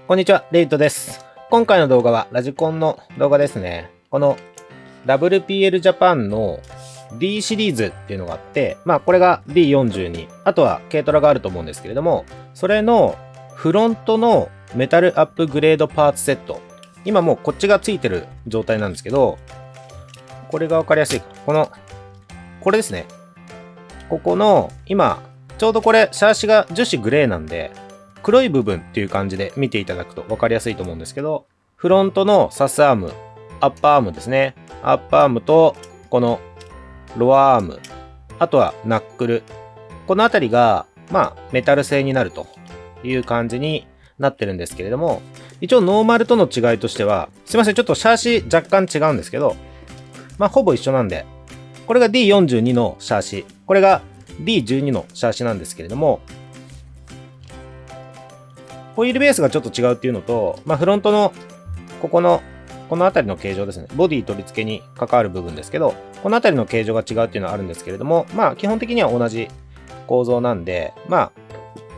こんにちは、レイトです。今回の動画はラジコンの動画ですね。この WPL Japan の D シリーズっていうのがあって、これが D42、あとは軽トラがあると思うんですけれども、それのフロントのメタルアップグレードパーツセット。今もうこっちがついてる状態なんですけど、これがわかりやすい。これですね。ここの、今、ちょうどこれ、シャーシが樹脂グレーなんで、黒い部分っていう感じで見ていただくと分かりやすいと思うんですけど、フロントのサスアーム、アッパーアームですね。アッパーアームと、このロアアーム、あとはナックル。このあたりが、メタル製になるという感じになってるんですけれども、一応ノーマルとの違いとしては、すいません、ちょっとシャーシ若干違うんですけど、ほぼ一緒なんで、これが D42 のシャーシ、これが D12 のシャーシなんですけれども、ホイールベースがちょっと違うっていうのと、フロントのこの辺りの形状ですね。ボディ取り付けに関わる部分ですけど、この辺りの形状が違うっていうのはあるんですけれども、基本的には同じ構造なんで、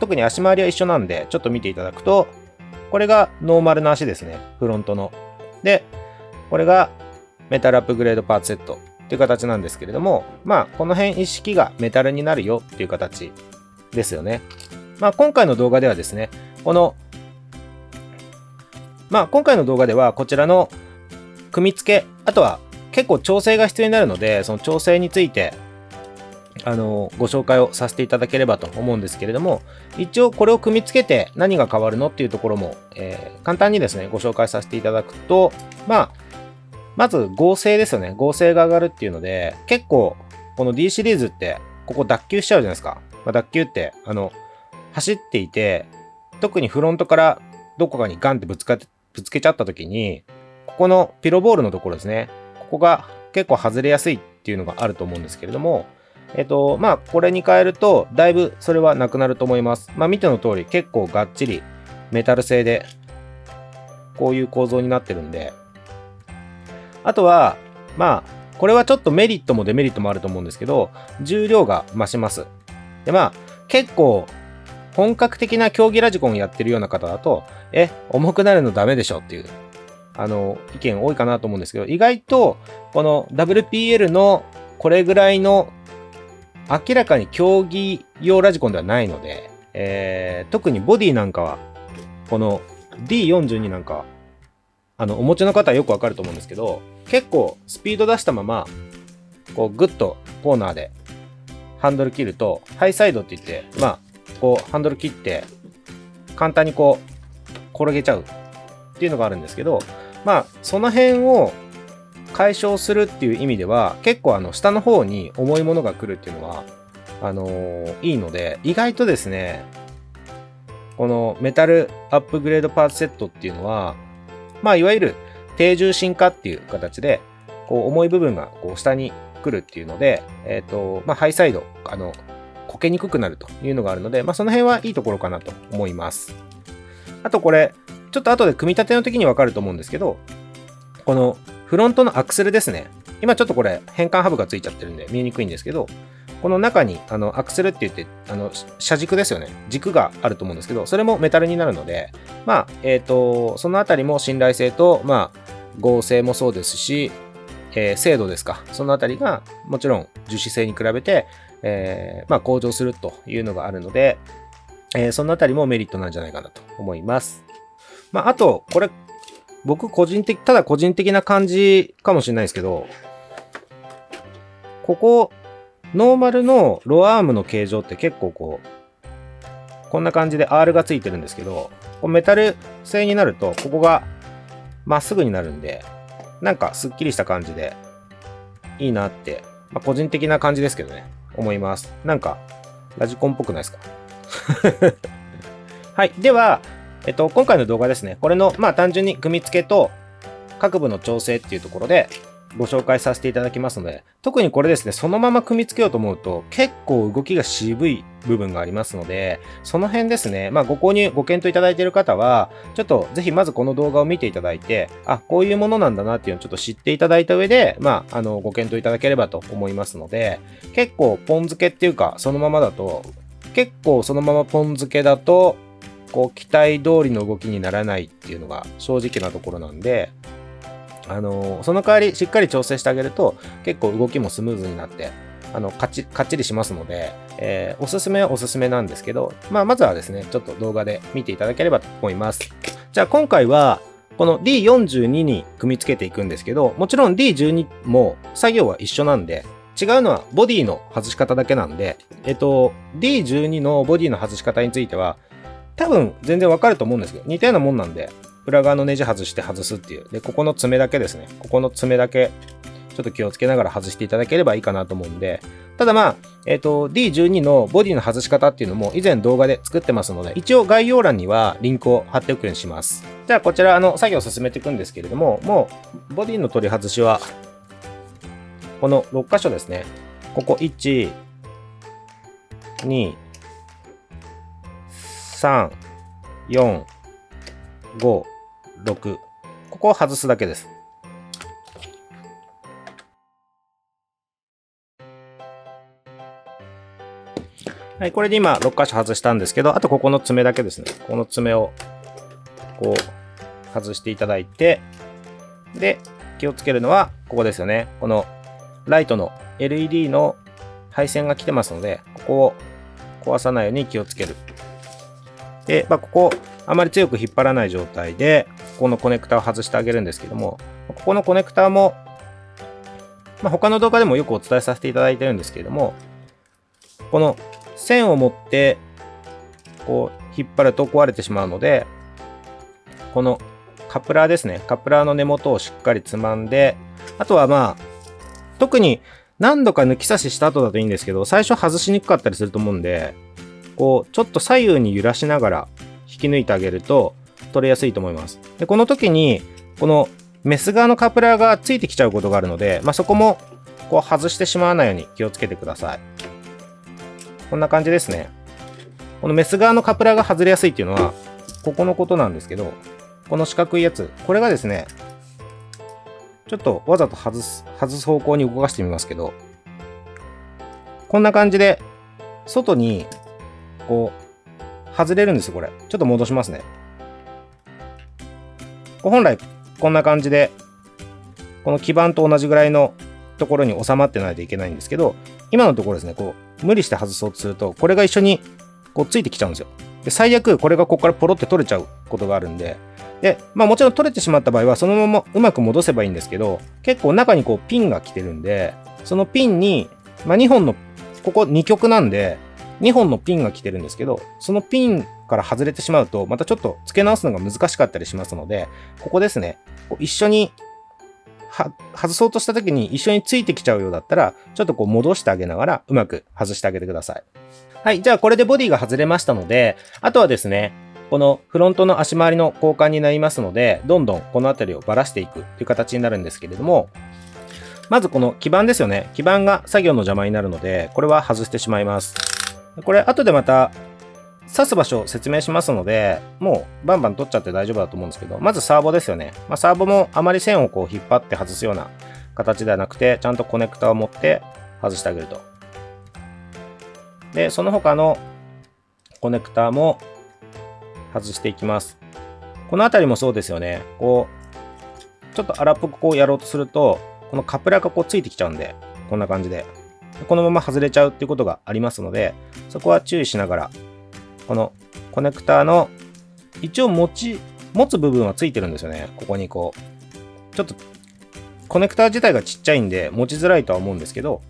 特に足回りは一緒なんで、ちょっと見ていただくと、これがノーマルな足ですね。フロントの。で、これがメタルアップグレードパーツセットっていう形なんですけれども、この辺一式がメタルになるよっていう形ですよね。今回の動画ではですね、今回の動画ではこちらの組み付け、あとは結構調整が必要になるので、その調整についてご紹介をさせていただければと思うんですけれども、一応これを組み付けて何が変わるのっていうところも、簡単にですね、ご紹介させていただくと、まず合成ですよね。合成が上がるっていうので、結構この D シリーズってここ脱臼しちゃうじゃないですか。脱臼って走っていて、特にフロントからどこかにガンってぶつけちゃった時に、ここのピロボールのところですね。ここが結構外れやすいっていうのがあると思うんですけれども、これに変えると、だいぶそれはなくなると思います。見ての通り、結構がっちりメタル製で、こういう構造になってるんで、あとは、これはちょっとメリットもデメリットもあると思うんですけど、重量が増します。で、結構、本格的な競技ラジコンやってるような方だと、重くなるのダメでしょっていう、意見多いかなと思うんですけど、意外と、この WPL のこれぐらいの、明らかに競技用ラジコンではないので、特にボディなんかは、この D42 なんかは、お持ちの方はよくわかると思うんですけど、結構スピード出したまま、こうグッとコーナーでハンドル切ると、ハイサイドって言って、こうハンドル切って簡単にこう転げちゃうっていうのがあるんですけど、その辺を解消するっていう意味では結構下の方に重いものが来るっていうのはいいので、意外とですね、このメタルアップグレードパーツセットっていうのはいわゆる低重心化っていう形でこう重い部分がこう下に来るっていうので、ハイサイドこけにくくなるというのがあるので、その辺はいいところかなと思います。あとこれ、ちょっと後で組み立ての時にわかると思うんですけど、このフロントのアクセルですね。今ちょっとこれ変換ハブがついちゃってるんで見えにくいんですけど、この中にアクセルって言って車軸ですよね。軸があると思うんですけど、それもメタルになるので、そのあたりも信頼性と、合成もそうですし、精度ですか。そのあたりがもちろん樹脂製に比べて向上するというのがあるので、そのあたりもメリットなんじゃないかなと思います。あと、これ、僕ただ個人的な感じかもしれないですけど、ここ、ノーマルのロアアームの形状って結構こんな感じで R がついてるんですけど、メタル製になると、ここがまっすぐになるんで、なんかスッキリした感じでいいなって、個人的な感じですけどね。思います。なんか、ラジコンっぽくないですかはい。では、今回の動画ですね。これの、単純に組み付けと各部の調整っていうところでご紹介させていただきますので、特にこれですね、そのまま組み付けようと思うと、結構動きが渋い部分がありますので、その辺ですね、ご購入、ご検討いただいている方は、ちょっとぜひまずこの動画を見ていただいて、こういうものなんだなっていうのをちょっと知っていただいた上で、ご検討いただければと思いますので、結構ポン付けっていうか、そのままだと、結構そのままポン付けだと、こう期待通りの動きにならないっていうのが正直なところなんで、その代わりしっかり調整してあげると結構動きもスムーズになってかっちりしますので、おすすめはおすすめなんですけど、まずはですねちょっと動画で見ていただければと思います。じゃあ今回はこの D42 に組み付けていくんですけど、もちろん D12 も作業は一緒なんで、違うのはボディの外し方だけなんで、D12 のボディの外し方については多分全然わかると思うんですけど、似たようなもんなんで、裏側のネジ外して外すっていう。で、ここの爪だけですね。ここの爪だけ、ちょっと気をつけながら外していただければいいかなと思うんで、ただD12 のボディの外し方っていうのも以前動画で作ってますので、一応概要欄にはリンクを貼っておくようにします。じゃあこちら作業を進めていくんですけれども、もうボディの取り外しは、この6箇所ですね。ここ1、2、3、4、5、6。ここを外すだけです。はい、これで今6箇所外したんですけど、あとここの爪だけですね。この爪をこう外していただいて、で、気をつけるのはここですよね。このライトの LED の配線が来てますので、ここを壊さないように気をつける。で、ここあまり強く引っ張らない状態で、ここのコネクタを外してあげるんですけども、ここのコネクタも、他の動画でもよくお伝えさせていただいてるんですけれども、この線を持ってこう引っ張ると壊れてしまうので、このカプラーですね、カプラーの根元をしっかりつまんで、あとは特に何度か抜き差しした後だといいんですけど、最初外しにくかったりすると思うんで、こうちょっと左右に揺らしながら引き抜いてあげると取れやすいと思います。で、この時にこのメス側のカプラーがついてきちゃうことがあるので、そこもこう外してしまわないように気をつけてください。こんな感じですね。このメス側のカプラーが外れやすいっていうのはここのことなんですけど、この四角いやつ、これがですね、ちょっとわざと外す方向に動かしてみますけど、こんな感じで外にこう外れるんですよ。これちょっと戻しますね。本来こんな感じでこの基板と同じぐらいのところに収まってないといけないんですけど、今のところですね、こう無理して外そうとするとこれが一緒にこうついてきちゃうんですよ。で、最悪これがここからポロって取れちゃうことがあるんで、もちろん取れてしまった場合はそのままうまく戻せばいいんですけど、結構中にこうピンが来てるんで、そのピンに、2本のここ2極なんで2本のピンが来てるんですけど、そのピンから外れてしまうとまたちょっと付け直すのが難しかったりしますので、ここですね、こう一緒に外そうとした時に一緒についてきちゃうようだったら、ちょっとこう戻してあげながらうまく外してあげてください。はい、じゃあこれでボディが外れましたので、あとはですね、このフロントの足回りの交換になりますので、どんどんこの辺りをばらしていくという形になるんですけれども、まずこの基板ですよね。基板が作業の邪魔になるので、これは外してしまいます。これ後でまた刺す場所を説明しますので、もうバンバン取っちゃって大丈夫だと思うんですけど、まずサーボですよね。サーボもあまり線をこう引っ張って外すような形ではなくて、ちゃんとコネクタを持って外してあげると。で、その他のコネクタも外していきます。この辺りもそうですよね。こうちょっと荒っぽくこうやろうとすると、このカプラがこうついてきちゃうんで、こんな感じでこのまま外れちゃうっていうことがありますので、そこは注意しながら、このコネクタの一応持つ部分はついてるんですよね。ここにこうちょっとコネクタ自体がちっちゃいんで持ちづらいとは思うんですけど、こ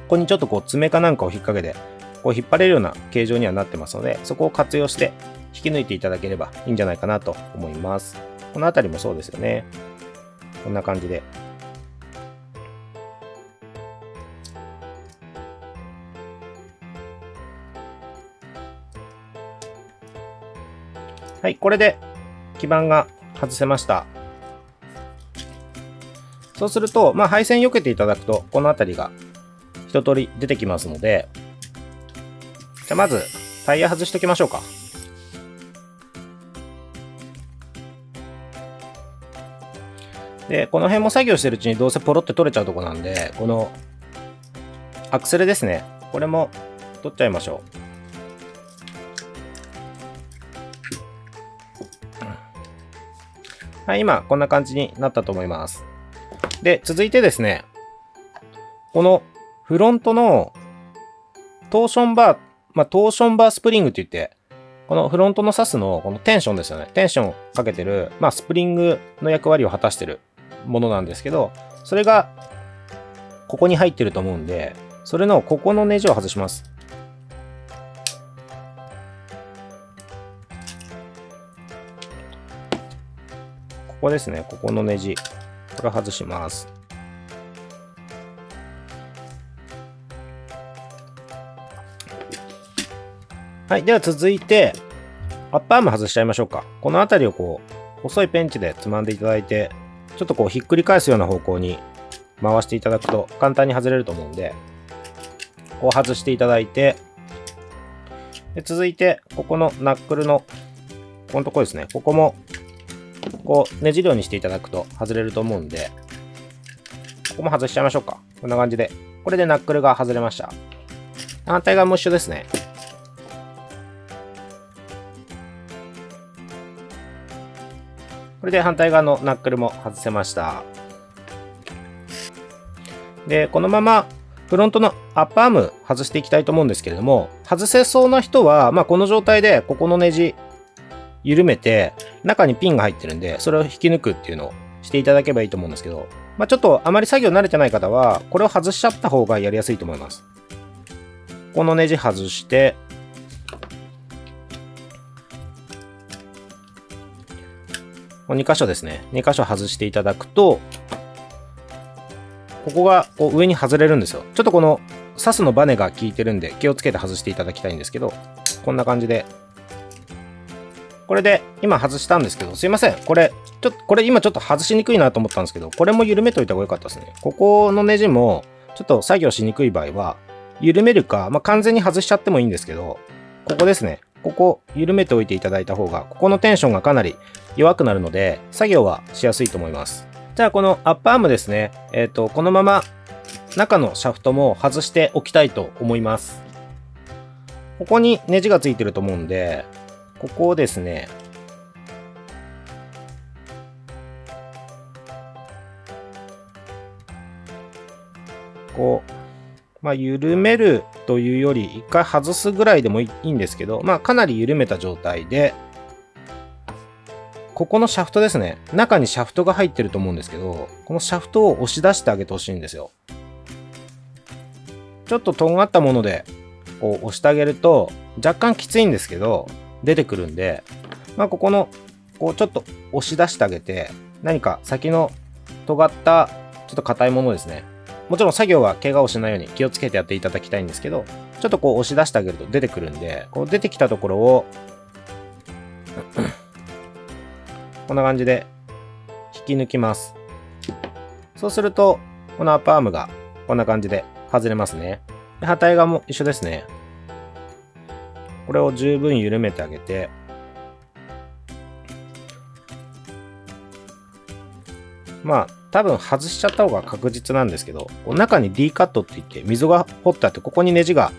こにちょっとこう爪かなんかを引っ掛けてこう引っ張れるような形状にはなってますので、そこを活用して引き抜いていただければいいんじゃないかなと思います。この辺りもそうですよね。こんな感じで。はい、これで基板が外せました。そうすると、配線避けていただくと、この辺りが一通り出てきますので、じゃあまずタイヤ外しておきましょうか。で、この辺も作業してるうちにどうせポロって取れちゃうとこなんで、このアクセルですね、これも取っちゃいましょう。はい、今、こんな感じになったと思います。で、続いてですね、このフロントのトーションバー、トーションバースプリングって言って、このフロントのサスのこのテンションですよね。テンションをかけてる、スプリングの役割を果たしてるものなんですけど、それがここに入ってると思うんで、それのここのネジを外します。ここですね。ここのネジ。これを外します。はい。では続いて、アッパーアーム外しちゃいましょうか。この辺りをこう、細いペンチでつまんでいただいて、ちょっとこう、ひっくり返すような方向に回していただくと簡単に外れると思うんで、こう外していただいて、で続いて、ここのナックルの、ここのところですね。ここも、こう、ねじるようにしていただくと外れると思うんで、ここも外しちゃいましょうか。こんな感じで。これでナックルが外れました。反対側も一緒ですね。これで反対側のナックルも外せました。で、このままフロントのアッパーアーム外していきたいと思うんですけれども、外せそうな人は、この状態でここのネジ緩めて、中にピンが入ってるんで、それを引き抜くっていうのをしていただけばいいと思うんですけど、ちょっとあまり作業慣れてない方は、これを外しちゃった方がやりやすいと思います。このネジ外して、2箇所ですね。2箇所外していただくと、ここがこう上に外れるんですよ。ちょっとこのサスのバネが効いてるんで気をつけて外していただきたいんですけど、こんな感じで。これで今外したんですけど、すいません。これ今ちょっと外しにくいなと思ったんですけど、これも緩めといた方が良かったですね。ここのネジもちょっと作業しにくい場合は、緩めるか、完全に外しちゃってもいいんですけど、ここですね。ここ緩めておいていただいた方が、ここのテンションがかなり弱くなるので、作業はしやすいと思います。じゃあこのアッパーアームですね。このまま中のシャフトも外しておきたいと思います。ここにネジがついてると思うんで、ここをですね、こう、緩めるというより、一回外すぐらいでもいいんですけど、かなり緩めた状態で、ここのシャフトですね。中にシャフトが入ってると思うんですけど、このシャフトを押し出してあげてほしいんですよ。ちょっととんがったものでこう押してあげると、若干きついんですけど、出てくるんで、ここの、こうちょっと押し出してあげて、何か先の尖ったちょっと硬いものですね。もちろん作業は怪我をしないように気をつけてやっていただきたいんですけど、ちょっとこう押し出してあげると出てくるんで、こう出てきたところをこんな感じで引き抜きます。そうすると、このアッパーアームがこんな感じで外れますね。で、反対側も一緒ですね。これを十分緩めてあげて、多分外しちゃった方が確実なんですけど、中に D カットって言って溝が掘ってあって、ここにネジが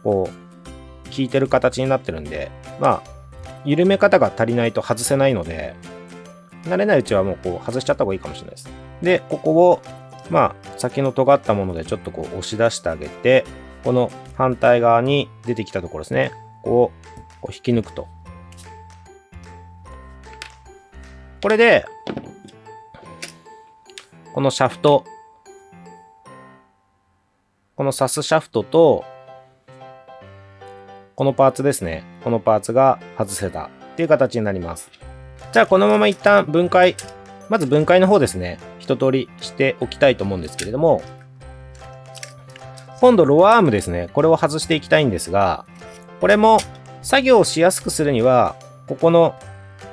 こう効いてる形になってるんで、緩め方が足りないと外せないので、慣れないうちはもうこう外しちゃった方がいいかもしれないです。で、ここを先の尖ったものでちょっとこう押し出してあげて、この反対側に出てきたところですね。こう引き抜くと。これで、このシャフト、このサスシャフトと、このパーツですね。このパーツが外せたっていう形になります。じゃあこのまま一旦分解、まず分解の方ですね。一通りしておきたいと思うんですけれども、今度ロアアームですね。これを外していきたいんですが、これも作業をしやすくするには、ここの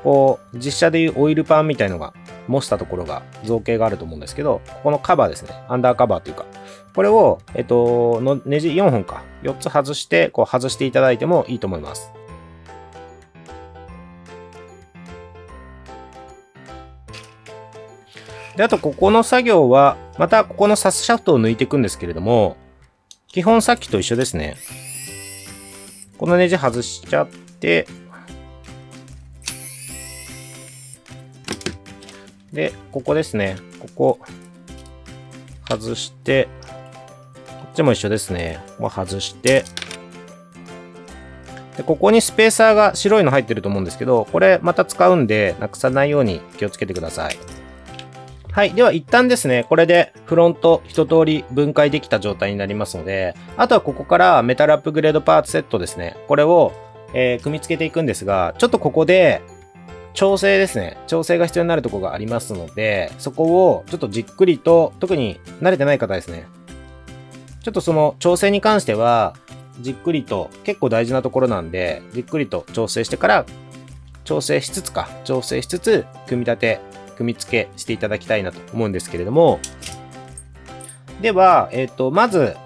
こう実写でいうオイルパンみたいのが模したところが造形があると思うんですけど、ここのカバーですね。アンダーカバーというか、これを、のネジ4本か、4つ外して、こう外していただいてもいいと思います。で、あとここの作業は、またここのサスシャフトを抜いていくんですけれども、基本さっきと一緒ですね。このネジ外しちゃって、で、ここですね。ここ、外して、こっちも一緒ですね。ここ外して、で、ここにスペーサーが白いの入ってると思うんですけど、これまた使うんで、なくさないように気をつけてください。はい。では、一旦ですね、これでフロント一通り分解できた状態になりますので、あとはここからメタルアップグレードパーツセットですね。これを、組み付けていくんですが、ちょっとここで、調整ですね。調整が必要になるところがありますので、そこをちょっとじっくりと、特に慣れてない方ですね。ちょっとその調整に関しては、じっくりと、結構大事なところなんで、じっくりと調整してから、調整しつつ、組み立て、組み付けしていただきたいなと思うんですけれども、では、まず、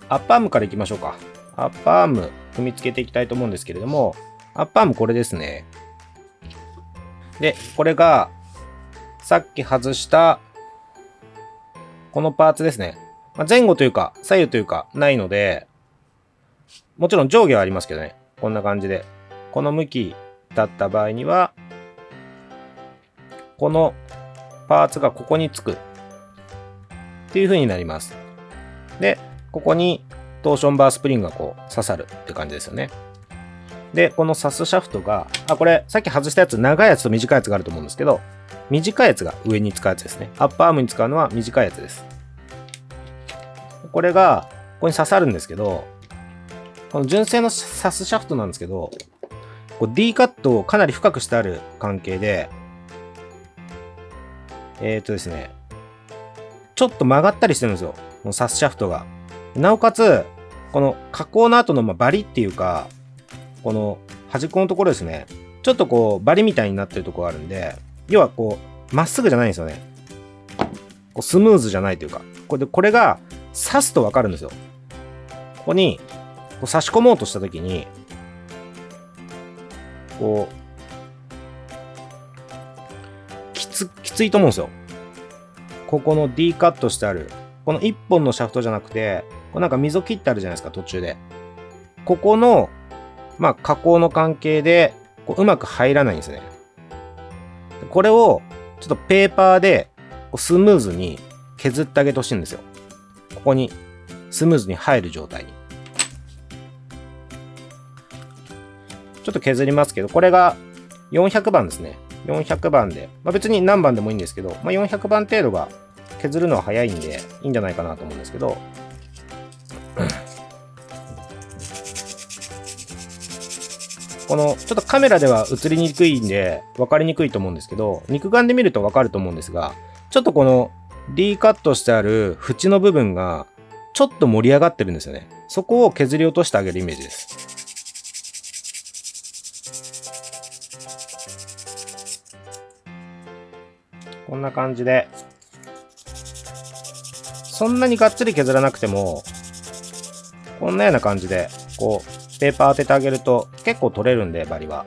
アッパームからいきましょうか。アッパーアーム、組み付けていきたいと思うんですけれども、アッパーアームこれですね。で、これが、さっき外した、このパーツですね。前後というか、左右というか、ないので、もちろん上下はありますけどね。こんな感じで。この向きだった場合には、このパーツがここにつく。っていう風になります。で、ここにトーションバースプリングがこう刺さるって感じですよね。で、このサスシャフトが、これ、さっき外したやつ、長いやつと短いやつがあると思うんですけど、短いやつが上に使うやつですね。アッパーアームに使うのは短いやつです。これが、ここに刺さるんですけど、この純正のサスシャフトなんですけど、こう D カットをかなり深くしてある関係で、ですね、ちょっと曲がったりしてるんですよ。このサスシャフトが。なおかつ、この加工の後のバリっていうか、この端っこのところですね。ちょっとこう、バリみたいになってるところがあるんで、要はこう、まっすぐじゃないんですよね。こうスムーズじゃないというか。これが、刺すとわかるんですよ。ここに、こう差し込もうとしたときに、こう、きついと思うんですよ。ここの D カットしてある。この1本のシャフトじゃなくて、こうなんか溝切ってあるじゃないですか、途中で。ここの、加工の関係で、うまく入らないんですね。これを、ちょっとペーパーで、スムーズに削ってあげてほしいんですよ。ここに、スムーズに入る状態に。ちょっと削りますけど、これが400番ですね。400番で。別に何番でもいいんですけど、400番程度が削るのは早いんで、いいんじゃないかなと思うんですけど。この、ちょっとカメラでは映りにくいんで、分かりにくいと思うんですけど、肉眼で見ると分かると思うんですが、ちょっとこの D カットしてある縁の部分が、ちょっと盛り上がってるんですよね。そこを削り落としてあげるイメージです。こんな感じで、そんなにがっつり削らなくても、こんなような感じで、こう、ペーパー当ててあげると結構取れるんで、バリは。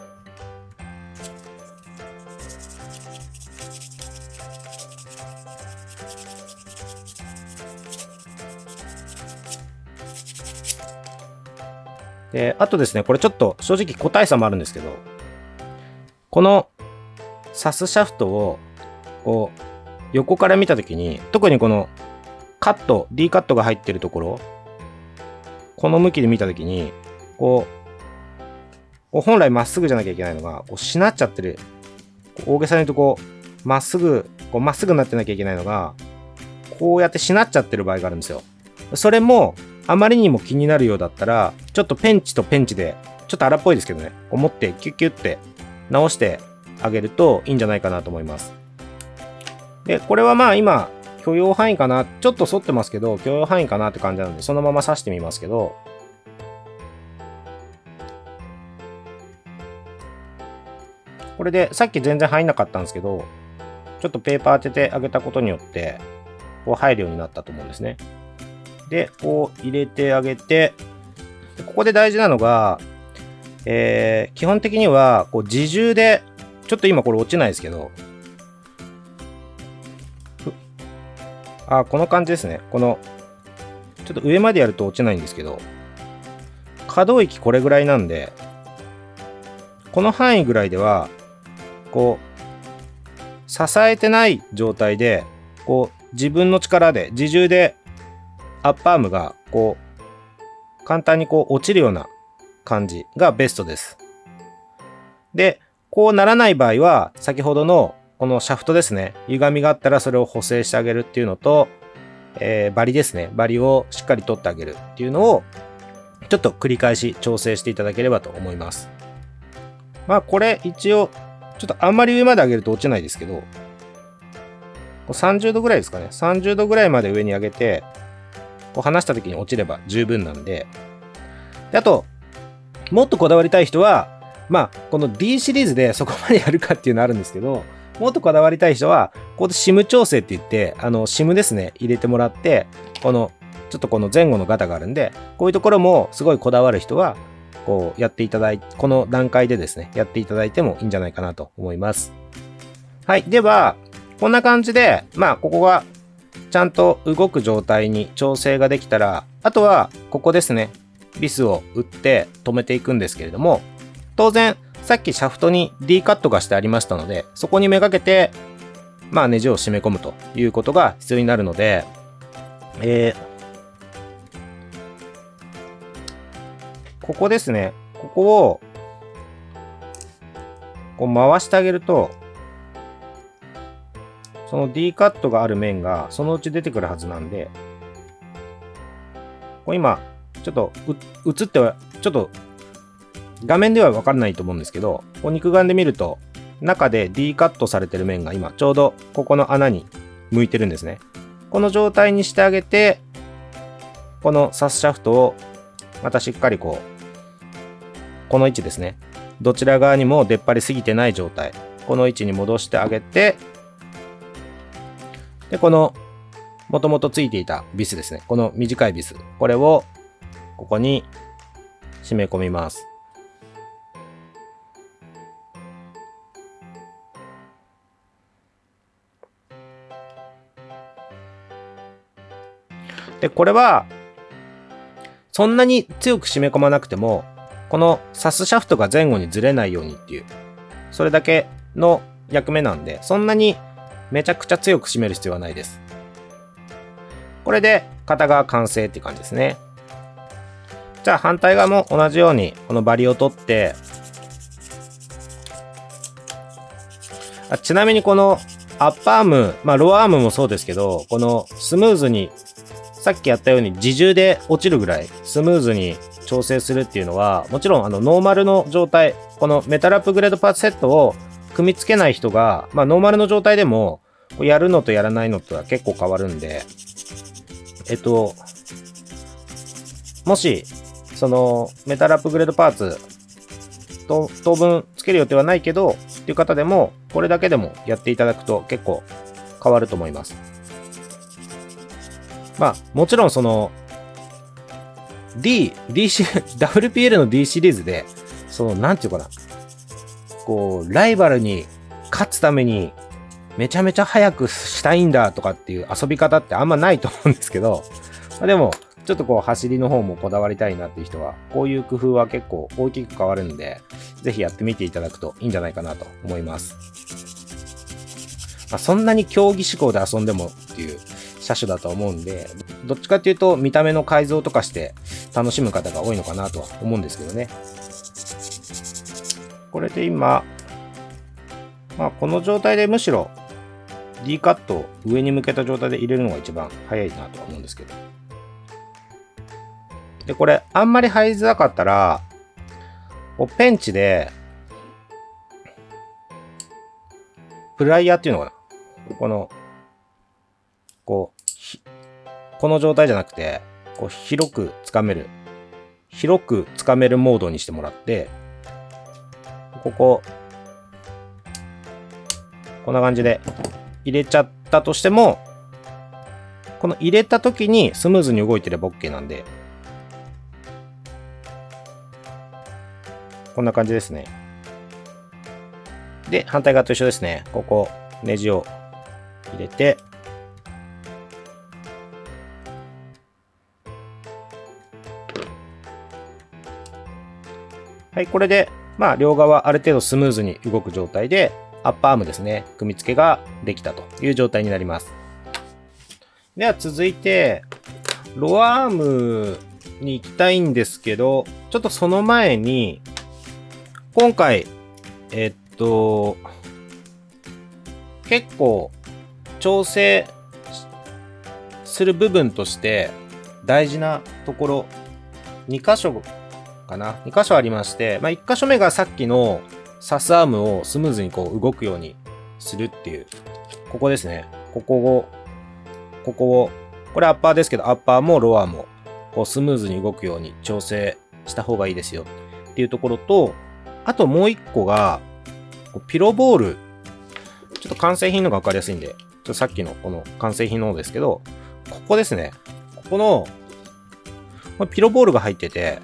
で、あとですね、これちょっと正直個体差もあるんですけど、このサスシャフトを、こう、横から見たときに、特にこのカット、D カットが入ってるところ、この向きで見たときに、こう本来まっすぐじゃなきゃいけないのが、こうしなっちゃってる。大げさに言うとこう、まっすぐになってなきゃいけないのが、こうやってしなっちゃってる場合があるんですよ。それも、あまりにも気になるようだったら、ちょっとペンチとペンチで、ちょっと荒っぽいですけどね、こう持ってキュッキュッって直してあげるといいんじゃないかなと思います。で、これは今、許容範囲かな。ちょっと反ってますけど、許容範囲かなって感じなので、そのまま刺してみますけど、これで、さっき全然入んなかったんですけど、ちょっとペーパー当ててあげたことによって、こう入るようになったと思うんですね。で、こう入れてあげて、ここで大事なのが、基本的には、こう自重で、ちょっと今これ落ちないですけど、この感じですね。この、ちょっと上までやると落ちないんですけど、可動域これぐらいなんで、この範囲ぐらいでは、こう、支えてない状態で、こう、自分の力で、自重で、アッパームが、こう、簡単にこう、落ちるような感じがベストです。で、こうならない場合は、先ほどの、このシャフトですね。歪みがあったらそれを補正してあげるっていうのと、バリですね。バリをしっかり取ってあげるっていうのを、ちょっと繰り返し調整していただければと思います。まあこれ一応、ちょっとあんまり上まで上げると落ちないですけど、30度ぐらいですかね。30度ぐらいまで上に上げて、こう離した時に落ちれば十分なんで。であと、もっとこだわりたい人は、まあこの D シリーズでそこまでやるかっていうのあるんですけど、もっとこだわりたい人は、ここでシム調整って言って、シムですね、入れてもらって、ちょっとこの前後のガタがあるんで、こういうところもすごいこだわる人は、こうやっていただいて、この段階でですね、やっていただいてもいいんじゃないかなと思います。はい。では、こんな感じで、まあ、ここがちゃんと動く状態に調整ができたら、あとは、ここですね、ビスを打って止めていくんですけれども、当然、さっきシャフトに D カットがしてありましたので、そこにめがけて、まあネジを締め込むということが必要になるので、ここですね、ここを、こう回してあげると、その D カットがある面がそのうち出てくるはずなんで、こう今、ちょっと映っては、ちょっと画面では分からないと思うんですけど、こう肉眼で見ると、中で D カットされてる面が今、ちょうどここの穴に向いてるんですね。この状態にしてあげて、このサスシャフトを、またしっかりこう、この位置ですね。どちら側にも出っ張りすぎてない状態。この位置に戻してあげて、で、この、もともとついていたビスですね。この短いビス。これを、ここに締め込みます。で、これは、そんなに強く締め込まなくても、このサスシャフトが前後にずれないようにっていう、それだけの役目なんで、そんなにめちゃくちゃ強く締める必要はないです。これで片側完成っていう感じですね。じゃあ反対側も同じようにこのバリを取って、ちなみにこのアッパーアーム、まあロアアームもそうですけど、このスムーズに、さっきやったように自重で落ちるぐらいスムーズに調整するっていうのは、もちろんノーマルの状態、このメタルアップグレードパーツセットを組み付けない人が、まあノーマルの状態でも、やるのとやらないのとは結構変わるんで、もし、そのメタルアップグレードパーツと当分つける予定はないけどっていう方でも、これだけでもやっていただくと結構変わると思います。まあもちろんその WPL の D シリーズで、そのなんていうかな、こうライバルに勝つためにめちゃめちゃ速くしたいんだとかっていう遊び方ってあんまないと思うんですけど、でもちょっとこう走りの方もこだわりたいなっていう人は、こういう工夫は結構大きく変わるんで、ぜひやってみていただくといいんじゃないかなと思います。まあ、そんなに競技志向で遊んでもっていう車種だと思うんで、どっちかっていうと見た目の改造とかして楽しむ方が多いのかなとは思うんですけどね。これで今、まあこの状態でむしろ D カットを上に向けた状態で入れるのが一番早いなとは思うんですけど。で、これあんまり入りづらかったら、ペンチで、プライヤーっていうのかな、この、この状態じゃなくて、こう広くつかめるモードにしてもらって、こんな感じで入れちゃったとしても、この入れた時にスムーズに動いてれば OK なんで、こんな感じですね。で、反対側と一緒ですね。ここ、ネジを入れて、はい、これで、まあ、両側ある程度スムーズに動く状態で、アッパーアームですね、組み付けができたという状態になります。では続いて、ロアアームに行きたいんですけど、ちょっとその前に、今回、結構調整する部分として大事なところ2箇所かな、2箇所ありまして、1箇所目がさっきのサスアームをスムーズにこう動くようにするっていう、ここですね。ここを、これアッパーですけど、アッパーもロアもこうスムーズに動くように調整した方がいいですよっていうところと、あともう一個が、ピロボール。ちょっと完成品のが分かりやすいんで、ちょっとさっきのこの完成品の方ですけど、ここですね。これピロボールが入ってて、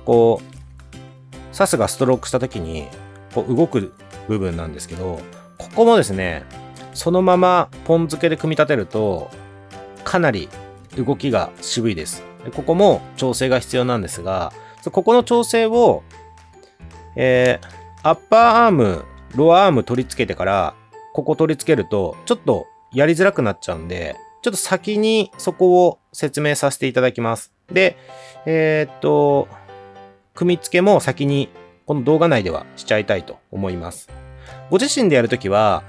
こう、サスがストロークした時に、こう動く部分なんですけど、ここもですね、そのままポン付けで組み立てると、かなり動きが渋いです。でここも調整が必要なんですが、ここの調整を、アッパーアーム、ロアアーム取り付けてから、ここ取り付けると、ちょっとやりづらくなっちゃうんで、ちょっと先にそこを説明させていただきます。で、組み付けも先にこの動画内ではしちゃいたいと思います。ご自身でやるときは、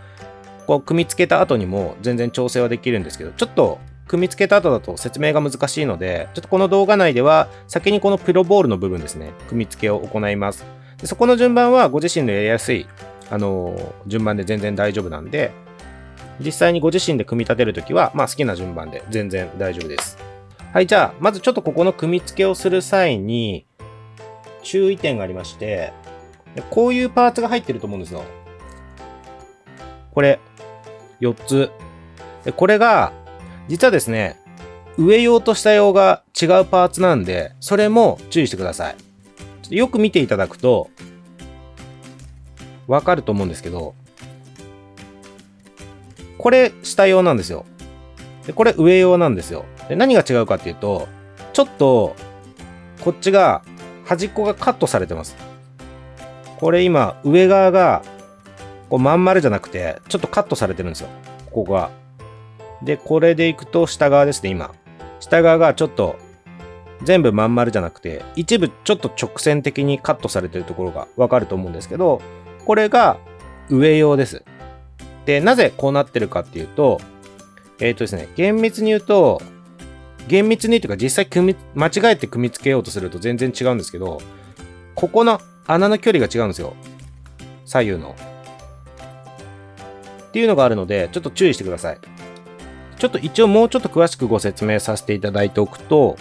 こう組み付けた後にも全然調整はできるんですけど、ちょっと組み付けた後だと説明が難しいので、ちょっとこの動画内では先にこのピロボールの部分ですね、組み付けを行います。でそこの順番はご自身のやりやすい、順番で全然大丈夫なんで、実際にご自身で組み立てるときは、好きな順番で全然大丈夫です。はい、じゃあ、まずちょっとここの組み付けをする際に、注意点がありまして、こういうパーツが入ってると思うんですよ。これ、4つ。でこれが、実はですね、上用と下用が違うパーツなんで、それも注意してください。よく見ていただくと、わかると思うんですけど、これ下用なんですよ。でこれ上用なんですよ。で何が違うかっていうと、ちょっと、こっちが、端っこがカットされてます。これ今、上側が、こうまん丸じゃなくて、ちょっとカットされてるんですよ。ここが。で、これでいくと下側ですね、今。下側がちょっと、全部まん丸じゃなくて、一部ちょっと直線的にカットされてるところがわかると思うんですけど、これが上用です。で、なぜこうなってるかっていうと、ですね、厳密に言うと、厳密にというか実際間違えて組み付けようとすると全然違うんですけど、ここの穴の距離が違うんですよ。左右の。っていうのがあるので、ちょっと注意してください。ちょっと一応もうちょっと詳しくご説明させていただいておくと、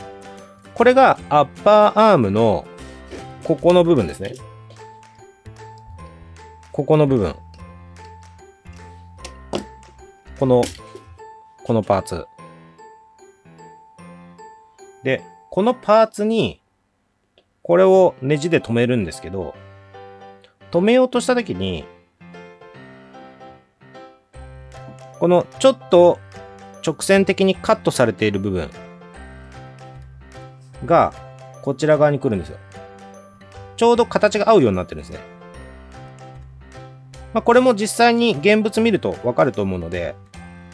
これがアッパーアームのここの部分ですね。ここの部分。このパーツ。で、このパーツに、これをネジで留めるんですけど、留めようとしたときに、このちょっと直線的にカットされている部分が、こちら側に来るんですよ。ちょうど形が合うようになってるんですね。これも実際に現物見るとわかると思うので、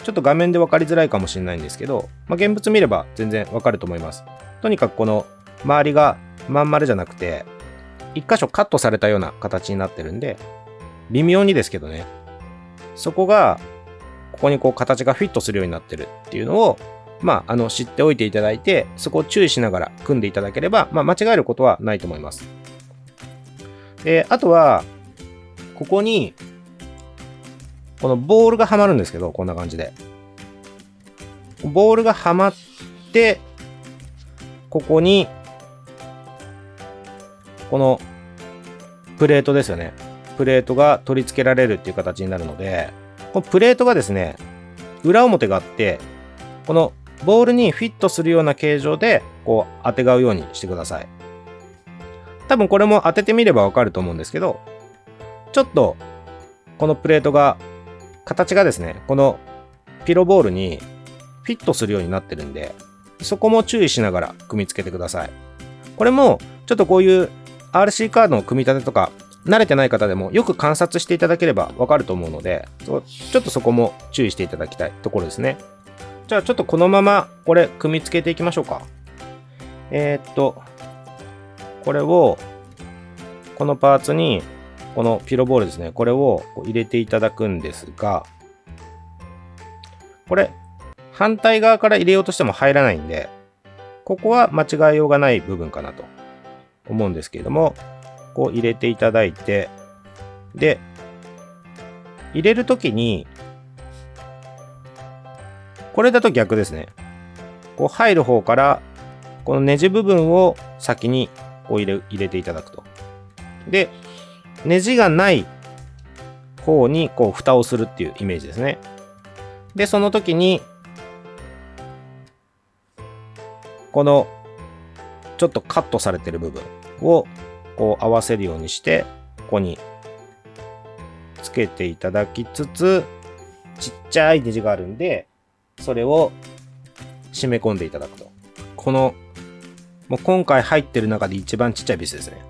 ちょっと画面で分かりづらいかもしれないんですけど、現物見れば全然分かると思います。とにかくこの周りがまん丸じゃなくて、一箇所カットされたような形になってるんで、微妙にですけどね、そこが、ここにこう形がフィットするようになってるっていうのを、知っておいていただいて、そこを注意しながら組んでいただければ、間違えることはないと思います。で、あとは、ここに、このボールがはまるんですけど、こんな感じで。ボールがはまって、ここに、このプレートですよね。プレートが取り付けられるっていう形になるので、このプレートがですね、裏表があって、このボールにフィットするような形状で、こう当てがうようにしてください。多分これも当ててみればわかると思うんですけど、ちょっと、このプレートが、形がですね、このピロボールにフィットするようになってるんで、そこも注意しながら組み付けてください。これも、ちょっとこういう RC カードの組み立てとか、慣れてない方でもよく観察していただければわかると思うので、ちょっとそこも注意していただきたいところですね。じゃあちょっとこのままこれ組み付けていきましょうか。これをこのパーツにこのピロボールですね、これを入れていただくんですが、これ反対側から入れようとしても入らないんで、ここは間違えようがない部分かなと思うんですけれども、こう入れていただいて、で入れるときにこれだと逆ですね。こう入る方からこのネジ部分を先にこう入れていただくと。でネジがない方にこう蓋をするっていうイメージですね。でその時にこのちょっとカットされてる部分をこう合わせるようにしてここにつけていただきつつ、ちっちゃいネジがあるんでそれを締め込んでいただくと。このもう今回入ってる中で一番ちっちゃいビスですね。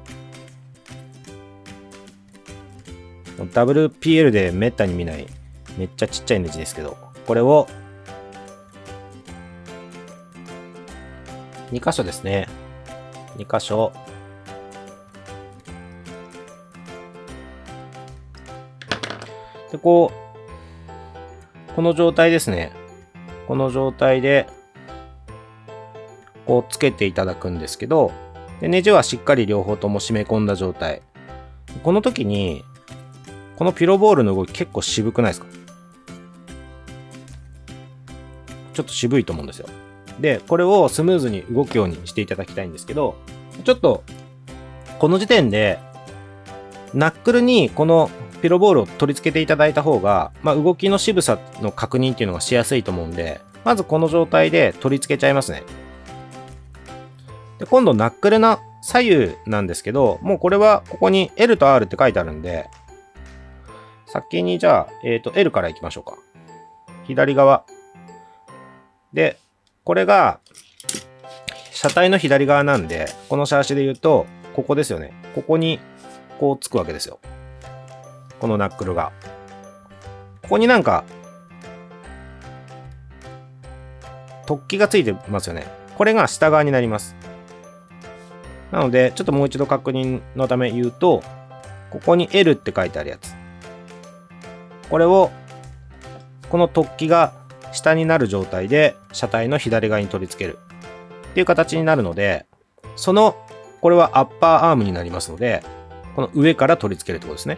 WPL でめったに見ないめっちゃちっちゃいネジですけど、これを2箇所ですね。2箇所でこの状態ですね。この状態でこうつけていただくんですけど、でネジはしっかり両方とも締め込んだ状態。この時にこのピロボールの動き結構渋くないですか？ちょっと渋いと思うんですよ。でこれをスムーズに動くようにしていただきたいんですけど、ちょっとこの時点でナックルにこのピロボールを取り付けていただいた方が、動きの渋さの確認っていうのがしやすいと思うんで、まずこの状態で取り付けちゃいますね。で今度ナックルの左右なんですけど、もうこれはここに L と R って書いてあるんで、先にじゃあ、L からいきましょうか。左側でこれが車体の左側なんで、このシャーシで言うとここですよね。ここにこうつくわけですよ。このナックルがここになんか突起がついてますよね。これが下側になります。なのでちょっともう一度確認のため言うと、ここに L って書いてあるやつ、これをこの突起が下になる状態で車体の左側に取り付けるっていう形になるので、これはアッパーアームになりますので、この上から取り付けるってことですね。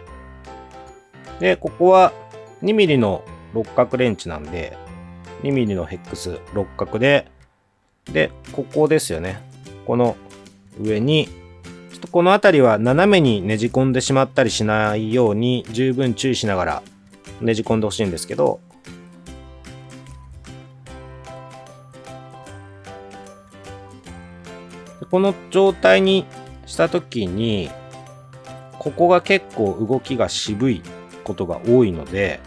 でここは 2mm の六角レンチなんで 2mm のヘックス六角で、ここですよね。この上にちょっとこの辺りは斜めにねじ込んでしまったりしないように十分注意しながらねじ込んでほしいんですけど、この状態にした時にここが結構動きが渋いことが多いので、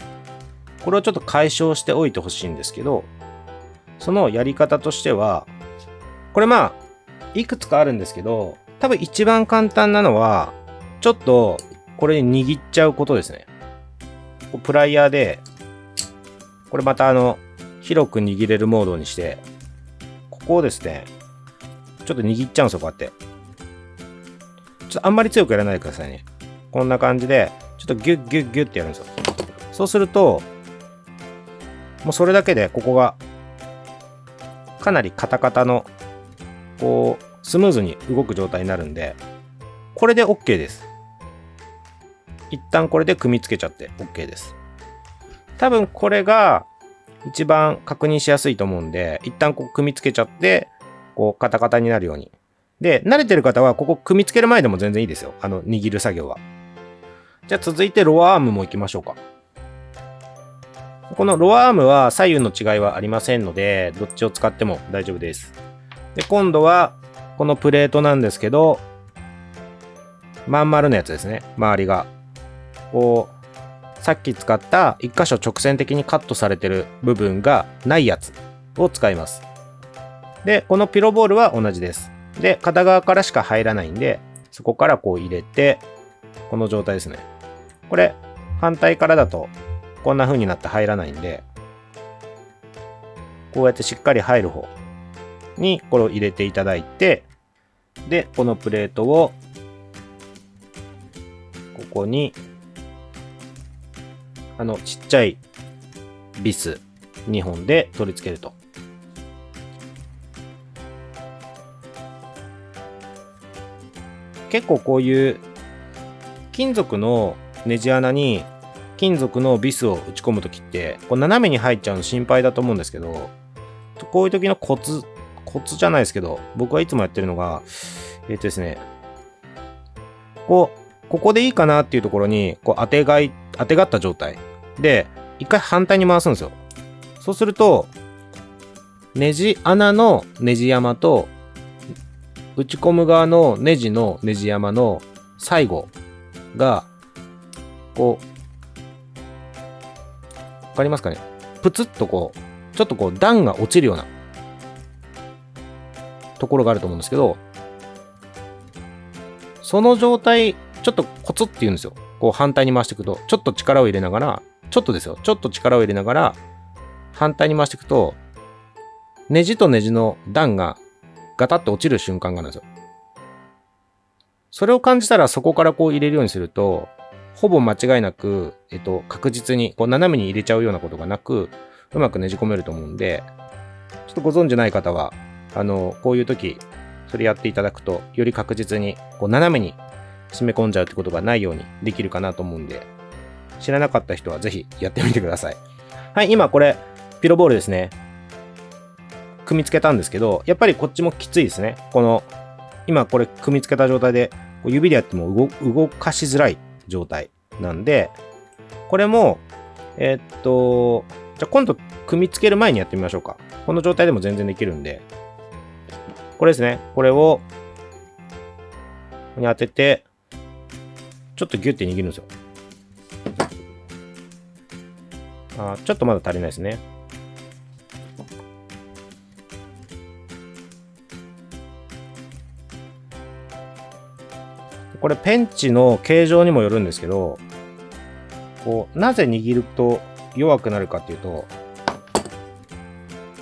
これをちょっと解消しておいてほしいんですけど、そのやり方としては、これいくつかあるんですけど、多分一番簡単なのはちょっとこれに握っちゃうことですね。プライヤーでこれまた広く握れるモードにして、ここをですねちょっと握っちゃうんですよ。こうやってちょっとあんまり強くやらないでくださいね。こんな感じでちょっとギュッギュッギュッってやるんですよ。そうするともうそれだけでここがかなりカタカタのこうスムーズに動く状態になるんで、これで OK です。一旦これで組み付けちゃって OK です。多分これが一番確認しやすいと思うんで、一旦こう組み付けちゃってこうカタカタになるように。で慣れてる方はここ組み付ける前でも全然いいですよ、握る作業は。じゃあ続いてロアアームもいきましょうか。このロアアームは左右の違いはありませんので、どっちを使っても大丈夫です。で今度はこのプレートなんですけど、まん丸のやつですね。周りがこうさっき使った1箇所直線的にカットされてる部分がないやつを使います。でこのピロボールは同じです。で片側からしか入らないんで、そこからこう入れて、この状態ですね。これ、反対からだと、こんな風になって入らないんで、こうやってしっかり入る方にこれを入れていただいて、で、このプレートを、ここに、ちっちゃいビス2本で取り付けると。結構こういう金属のネジ穴に金属のビスを打ち込むときって、こう斜めに入っちゃうの心配だと思うんですけど、こういう時のコツじゃないですけど、僕はいつもやってるのが、ですね、ここでいいかなっていうところに、こう当てがった状態で、一回反対に回すんですよ。そうすると、ネジ穴のネジ山と、打ち込む側のネジのネジ山の最後が、こう、わかりますかね？プツッとこう、ちょっとこう段が落ちるようなところがあると思うんですけど、その状態、ちょっとコツって言うんですよ。こう反対に回していくと、ちょっと力を入れながら、ちょっとですよ。ちょっと力を入れながら、反対に回していくと、ネジとネジの段がガタッと落ちる瞬間があるんですよ。それを感じたらそこからこう入れるようにすると、ほぼ間違いなく、確実にこう斜めに入れちゃうようなことがなく、うまくねじ込めると思うんで、ちょっとご存知ない方は、こういう時、それやっていただくと、より確実にこう斜めに締め込んじゃうってことがないようにできるかなと思うんで、知らなかった人はぜひやってみてください。はい、今これ、ピロボールですね。組み付けたんですけど、やっぱりこっちもきついですね。今これ組み付けた状態で、指でやっても動かしづらい状態なんで、これも、じゃあ今度組み付ける前にやってみましょうか。この状態でも全然できるんで、これですね。これを、ここに当てて、ちょっとギュッて握るんですよ。ちょっとまだ足りないですね。これペンチの形状にもよるんですけど、なぜ握ると弱くなるかっていうと、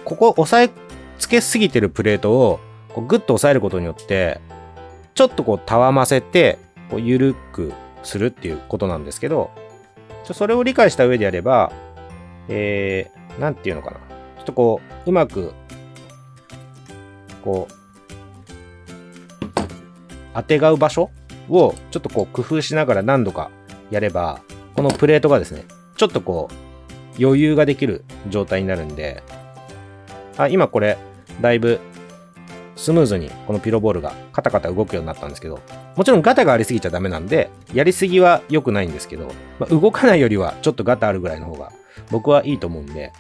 ここ押さえつけすぎてるプレートをグッと押さえることによって、ちょっとたわませて緩くするっていうことなんですけど、それを理解した上でやれば、なんていうのかな。ちょっとうまく、当てがう場所をちょっと工夫しながら何度かやれば、このプレートがですね、ちょっと余裕ができる状態になるんで、今これ、だいぶスムーズにこのピロボールがカタカタ動くようになったんですけど、もちろんガタがありすぎちゃダメなんで、やりすぎは良くないんですけど、動かないよりはちょっとガタあるぐらいの方が僕はいいと思うんで、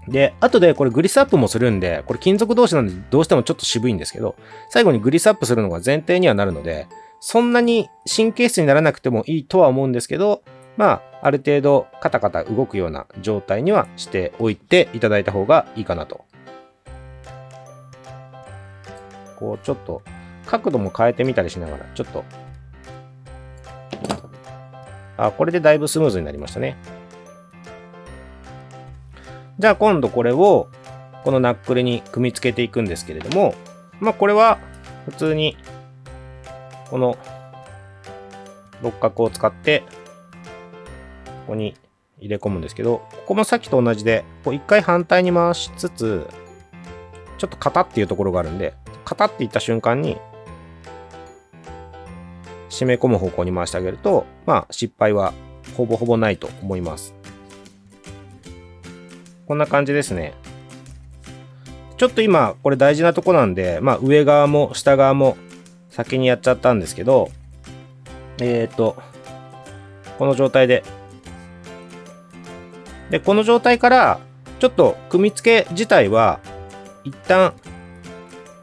で、後でこれグリスアップもするんで、これ金属同士なんでどうしてもちょっと渋いんですけど、最後にグリスアップするのが前提にはなるので、そんなに神経質にならなくてもいいとは思うんですけど、ある程度カタカタ動くような状態にはしておいていただいた方がいいかなと。ちょっと角度も変えてみたりしながら、ちょっと。これでだいぶスムーズになりましたね。じゃあ今度これをこのナックルに組み付けていくんですけれども、これは普通にこの六角を使ってここに入れ込むんですけど、ここもさっきと同じで一回反対に回しつつ、ちょっとカタっていうところがあるんで、カタっていった瞬間に締め込む方向に回してあげると、失敗はほぼほぼないと思います。こんな感じですね。ちょっと今これ大事なとこなんで、上側も下側も先にやっちゃったんですけど、この状態で、この状態からちょっと組み付け自体は一旦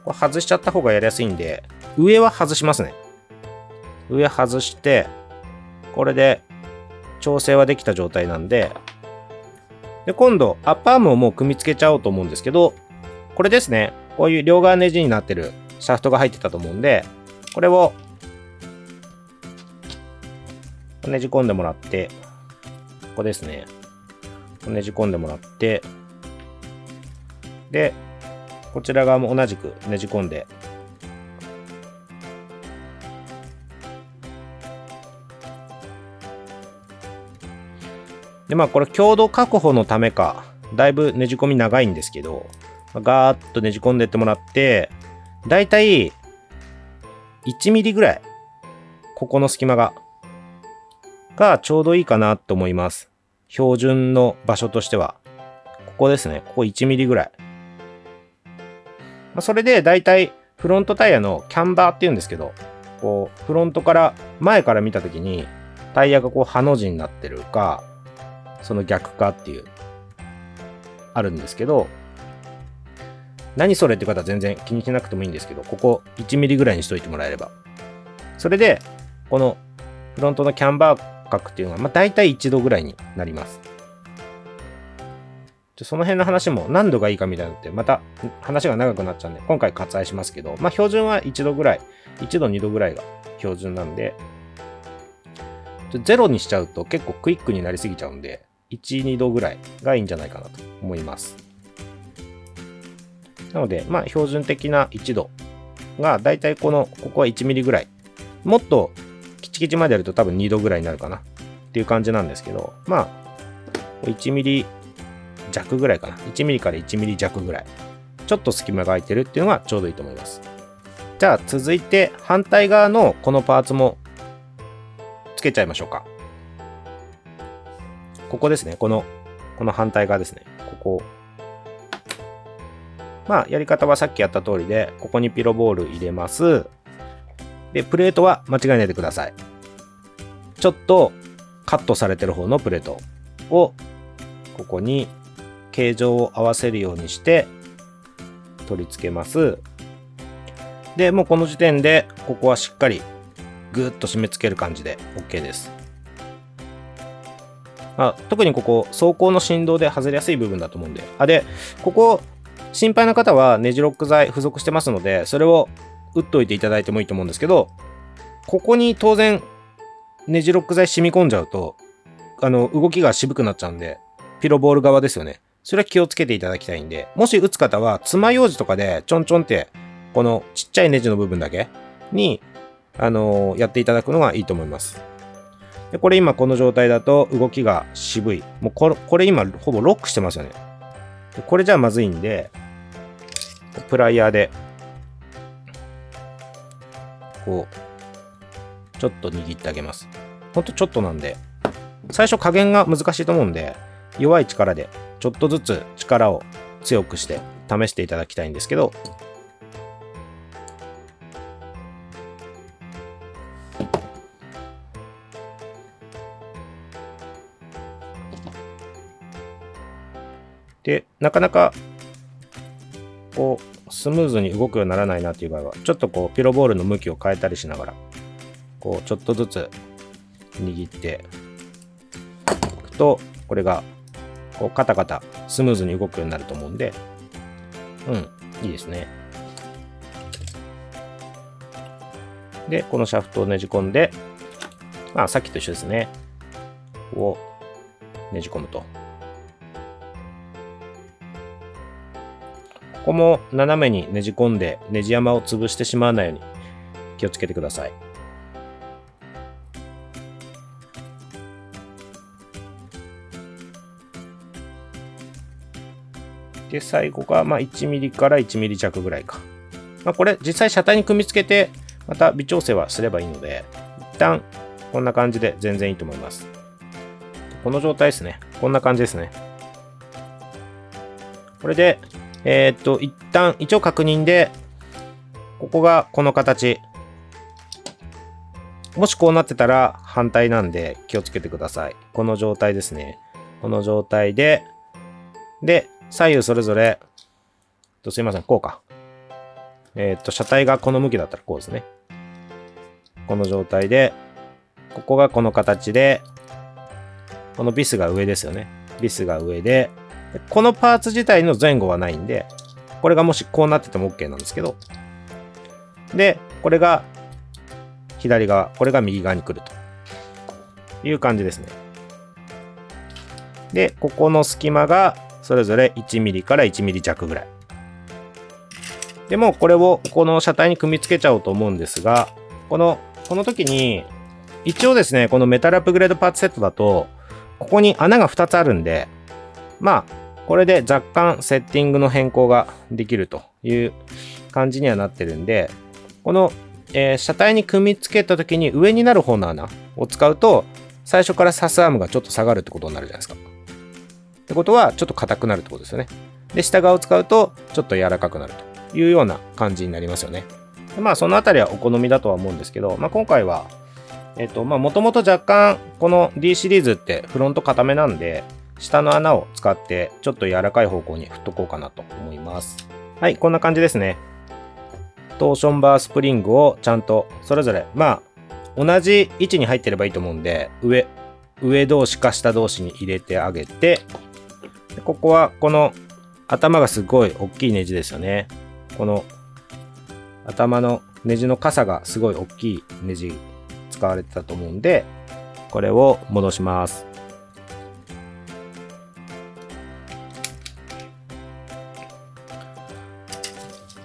外しちゃった方がやりやすいんで、上は外しますね。上外して、これで調整はできた状態なんで、今度アッパーアームをもう組み付けちゃおうと思うんですけど、これですね、こういう両側ネジになってるシャフトが入ってたと思うんで、これをねじ込んでもらって、ここですね。ねじ込んでもらって、で、こちら側も同じくねじ込んで、で、まあこれ強度確保のためか、だいぶねじ込み長いんですけど、ガーッとねじ込んでってもらって、だいたい1ミリぐらい、ここの隙間がちょうどいいかなと思います。標準の場所としては。ここですね。ここ1ミリぐらい。それでだいたいフロントタイヤのキャンバーっていうんですけど、こう、フロントから前から見たときに、タイヤがこう、ハの字になってるか、その逆かっていう、あるんですけど、何それって方は全然気にしなくてもいいんですけど、ここ1ミリぐらいにしといてもらえれば。それで、このフロントのキャンバー角っていうのは、だいたい1度ぐらいになります。その辺の話も何度がいいかみたいなのって、また話が長くなっちゃうんで、今回割愛しますけど、標準は1度ぐらい、1度2度ぐらいが標準なんで、0にしちゃうと結構クイックになりすぎちゃうんで、1、2度ぐらいがいいんじゃないかなと思います。なので、標準的な1度が、だいたいここは1ミリぐらい。もっとキチキチまでやると多分2度ぐらいになるかなっていう感じなんですけど、1ミリ弱ぐらいかな。1ミリから1ミリ弱ぐらい。ちょっと隙間が空いてるっていうのがちょうどいいと思います。じゃあ続いて反対側のこのパーツもつけちゃいましょうか。ここですね。この反対側ですね。ここ。やり方はさっきやった通りで、ここにピロボール入れます。で、プレートは間違えないでください。ちょっとカットされてる方のプレートを、ここに形状を合わせるようにして取り付けます。で、もうこの時点で、ここはしっかりぐーっと締め付ける感じで OK です。特にここ、走行の振動で外れやすい部分だと思うんで。で、ここ、心配な方はネジロック剤付属してますので、それを打っといていただいてもいいと思うんですけど、ここに当然、ネジロック剤染み込んじゃうと、動きが渋くなっちゃうんで、ピロボール側ですよね。それは気をつけていただきたいんで、もし打つ方は、爪楊枝とかでちょんちょんって、このちっちゃいネジの部分だけに、やっていただくのがいいと思います。で、これ今この状態だと動きが渋い。もうこれ今ほぼロックしてますよね。でこれじゃまずいんで、プライヤーで、こう、ちょっと握ってあげます。ほんとちょっとなんで、最初加減が難しいと思うんで、弱い力でちょっとずつ力を強くして試していただきたいんですけど、で、なかなかこうスムーズに動くようにならないなっていう場合は、ちょっとこうピロボールの向きを変えたりしながら、こうちょっとずつ握っていくと、これがこうカタカタスムーズに動くようになると思うんで、いいですね。で、このシャフトをねじ込んで、さっきと一緒ですね。をねじ込むと。ここも斜めにねじ込んでネジ山を潰してしまわないように気をつけてください。で、最後が1ミリから1ミリ弱ぐらいか。これ実際車体に組み付けてまた微調整はすればいいので、一旦こんな感じで全然いいと思います。この状態ですね。こんな感じですね。これで一旦一応確認で、ここがこの形。もしこうなってたら反対なんで気をつけてください。この状態ですね。この状態で、左右それぞれ、すいません、こうか。車体がこの向きだったらこうですね。この状態で、ここがこの形で、このビスが上ですよね。ビスが上で、このパーツ自体の前後はないんで、これがもしこうなってても OK なんですけど、で、これが左側、これが右側に来ると。いう感じですね。で、ここの隙間がそれぞれ1ミリから1ミリ弱ぐらい。でもこれをこの車体に組み付けちゃおうと思うんですが、この時に一応ですね、このメタルアップグレードパーツセットだと、ここに穴が2つあるんで、まあ、これで若干セッティングの変更ができるという感じにはなってるんで、この、車体に組み付けた時に上になる方の穴を使うと、最初からサスアームがちょっと下がるってことになるじゃないですか。ってことは、ちょっと硬くなるってことですよね。で、下側を使うと、ちょっと柔らかくなるというような感じになりますよね。でまあ、そのあたりはお好みだとは思うんですけど、まあ、今回は、もともと若干、この D シリーズってフロント固めなんで、下の穴を使ってちょっと柔らかい方向に振っとこうかなと思います。はい、こんな感じですね。トーションバースプリングをちゃんとそれぞれ、まあ、同じ位置に入ってればいいと思うんで、上同士か下同士に入れてあげて、ここはこの頭がすごい大きいネジですよね。この頭のネジの傘がすごい大きいネジ使われてたと思うんで、これを戻します。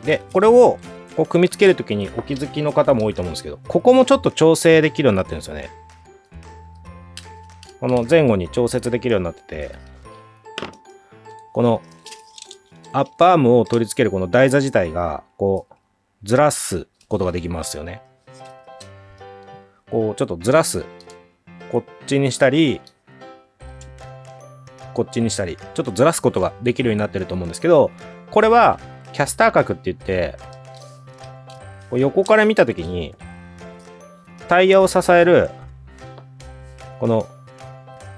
で、これをこう組み付けるときにお気づきの方も多いと思うんですけど、ここもちょっと調整できるようになってるんですよね。この前後に調節できるようになってて、このアッパーアームを取り付けるこの台座自体がこうずらすことができますよね。こうちょっとずらす、こっちにしたり、こっちにしたり、ちょっとずらすことができるようになってると思うんですけど、これはキャスター角って言って、横から見たときに、タイヤを支える、この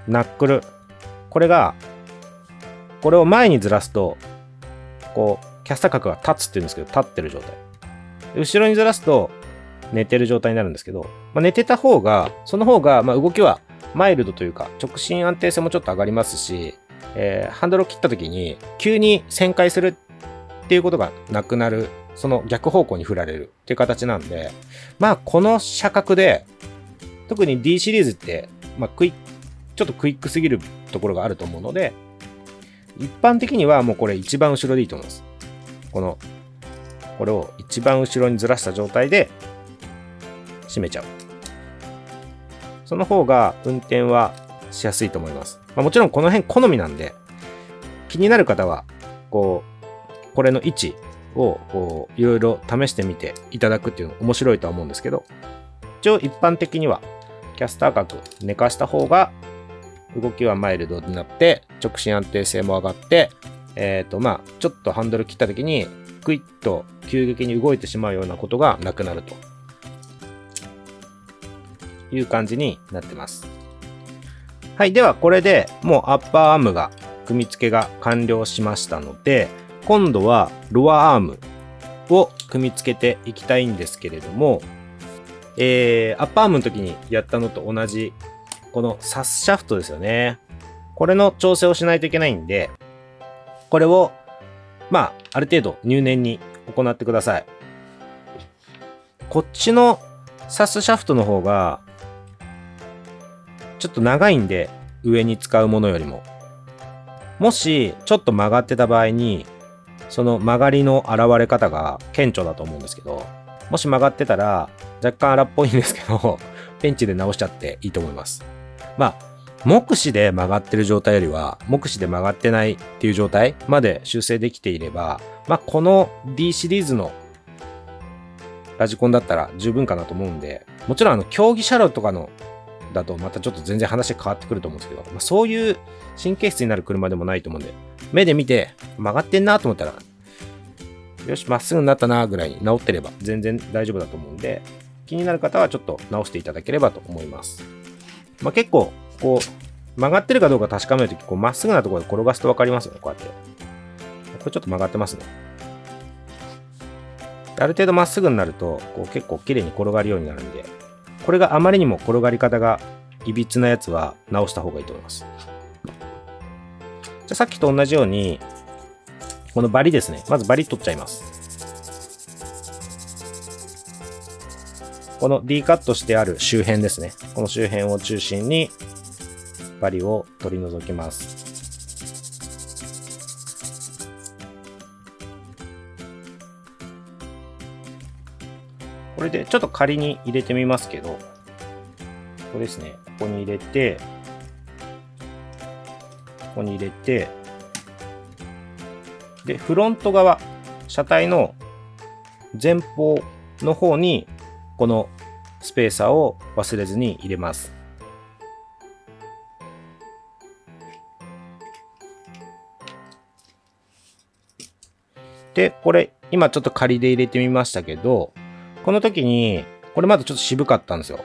ナックル、これを前にずらすと、こう、キャスター角が立つって言うんですけど、立ってる状態。後ろにずらすと、寝てる状態になるんですけど、寝てた方が、その方が、動きはマイルドというか、直進安定性もちょっと上がりますし、ハンドルを切った時に、急に旋回するっていうことがなくなる、その逆方向に振られるっていう形なんで、この車角で、特に D シリーズって、ちょっとクイックすぎるところがあると思うので、一般的にはもうこれ一番後ろでいいと思います。これを一番後ろにずらした状態で閉めちゃう。その方が運転はしやすいと思います。もちろんこの辺好みなんで、気になる方は、これの位置をいろいろ試してみていただくっていうの面白いとは思うんですけど、一応一般的にはキャスター角寝かした方が動きはマイルドになって直進安定性も上がって、ちょっとハンドル切った時にクイッと急激に動いてしまうようなことがなくなるという感じになってます。はい、ではこれでもうアッパーアームが組み付けが完了しましたので、今度はロアアームを組み付けていきたいんですけれども、アッパーアームの時にやったのと同じこのサスシャフトですよね。これの調整をしないといけないんで、これをある程度入念に行ってください。こっちのサスシャフトの方がちょっと長いんで、上に使うものよりも、もしちょっと曲がってた場合に、その曲がりの現れ方が顕著だと思うんですけど、もし曲がってたら若干荒っぽいんですけど、ペンチで直しちゃっていいと思います。目視で曲がってる状態よりは、目視で曲がってないっていう状態まで修正できていれば、この D シリーズのラジコンだったら十分かなと思うんで、もちろん競技車両とかのだとまたちょっと全然話変わってくると思うんですけど、そういう神経質になる車でもないと思うんで、目で見て曲がってんなと思ったら、よし、まっすぐになったなぐらいに直ってれば全然大丈夫だと思うんで、気になる方はちょっと直していただければと思います。結構、曲がってるかどうか確かめるとき、まっすぐなところで転がすと分かりますよね、こうやって。これちょっと曲がってますね。ある程度まっすぐになると、結構綺麗に転がるようになるんで、これがあまりにも転がり方がいびつなやつは直した方がいいと思います。じゃあさっきと同じように、このバリですね。まずバリ取っちゃいます。この D カットしてある周辺ですね。この周辺を中心に針を取り除きます。これでちょっと仮に入れてみますけど、ここですね。ここに入れて、ここに入れて、で、フロント側、車体の前方の方に、このスペーサーを忘れずに入れます。で、これ、今ちょっと仮で入れてみましたけど、この時に、これまだちょっと渋かったんですよ。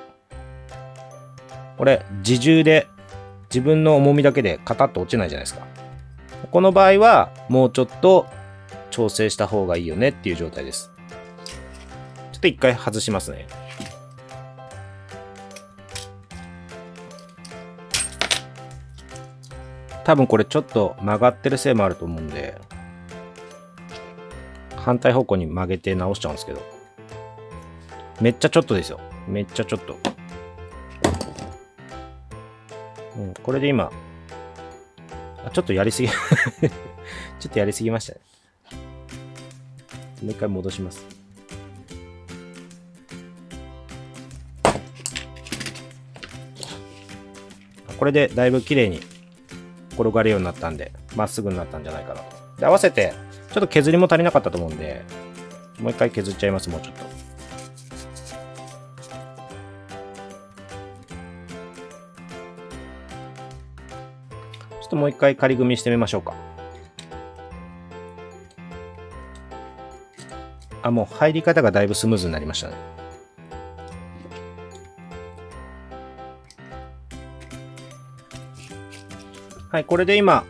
これ、自重で、自分の重みだけでカタッと落ちないじゃないですか。この場合は、もうちょっと調整した方がいいよねっていう状態です。ちょっと一回外しますね。多分これちょっと曲がってるせいもあると思うんで、反対方向に曲げて直しちゃうんですけど、めっちゃちょっとですよ。めっちゃちょっと。これで今、ちょっとやりすぎちょっとやりすぎましたね。もう一回戻します。これでだいぶ綺麗に転がるようになったんで、まっすぐになったんじゃないかなと。で、合わせて、ちょっと削りも足りなかったと思うんで、もう一回削っちゃいます、もうちょっと。ちょっともう一回仮組みしてみましょうか。あ、もう入り方がだいぶスムーズになりましたね。はい、これで今、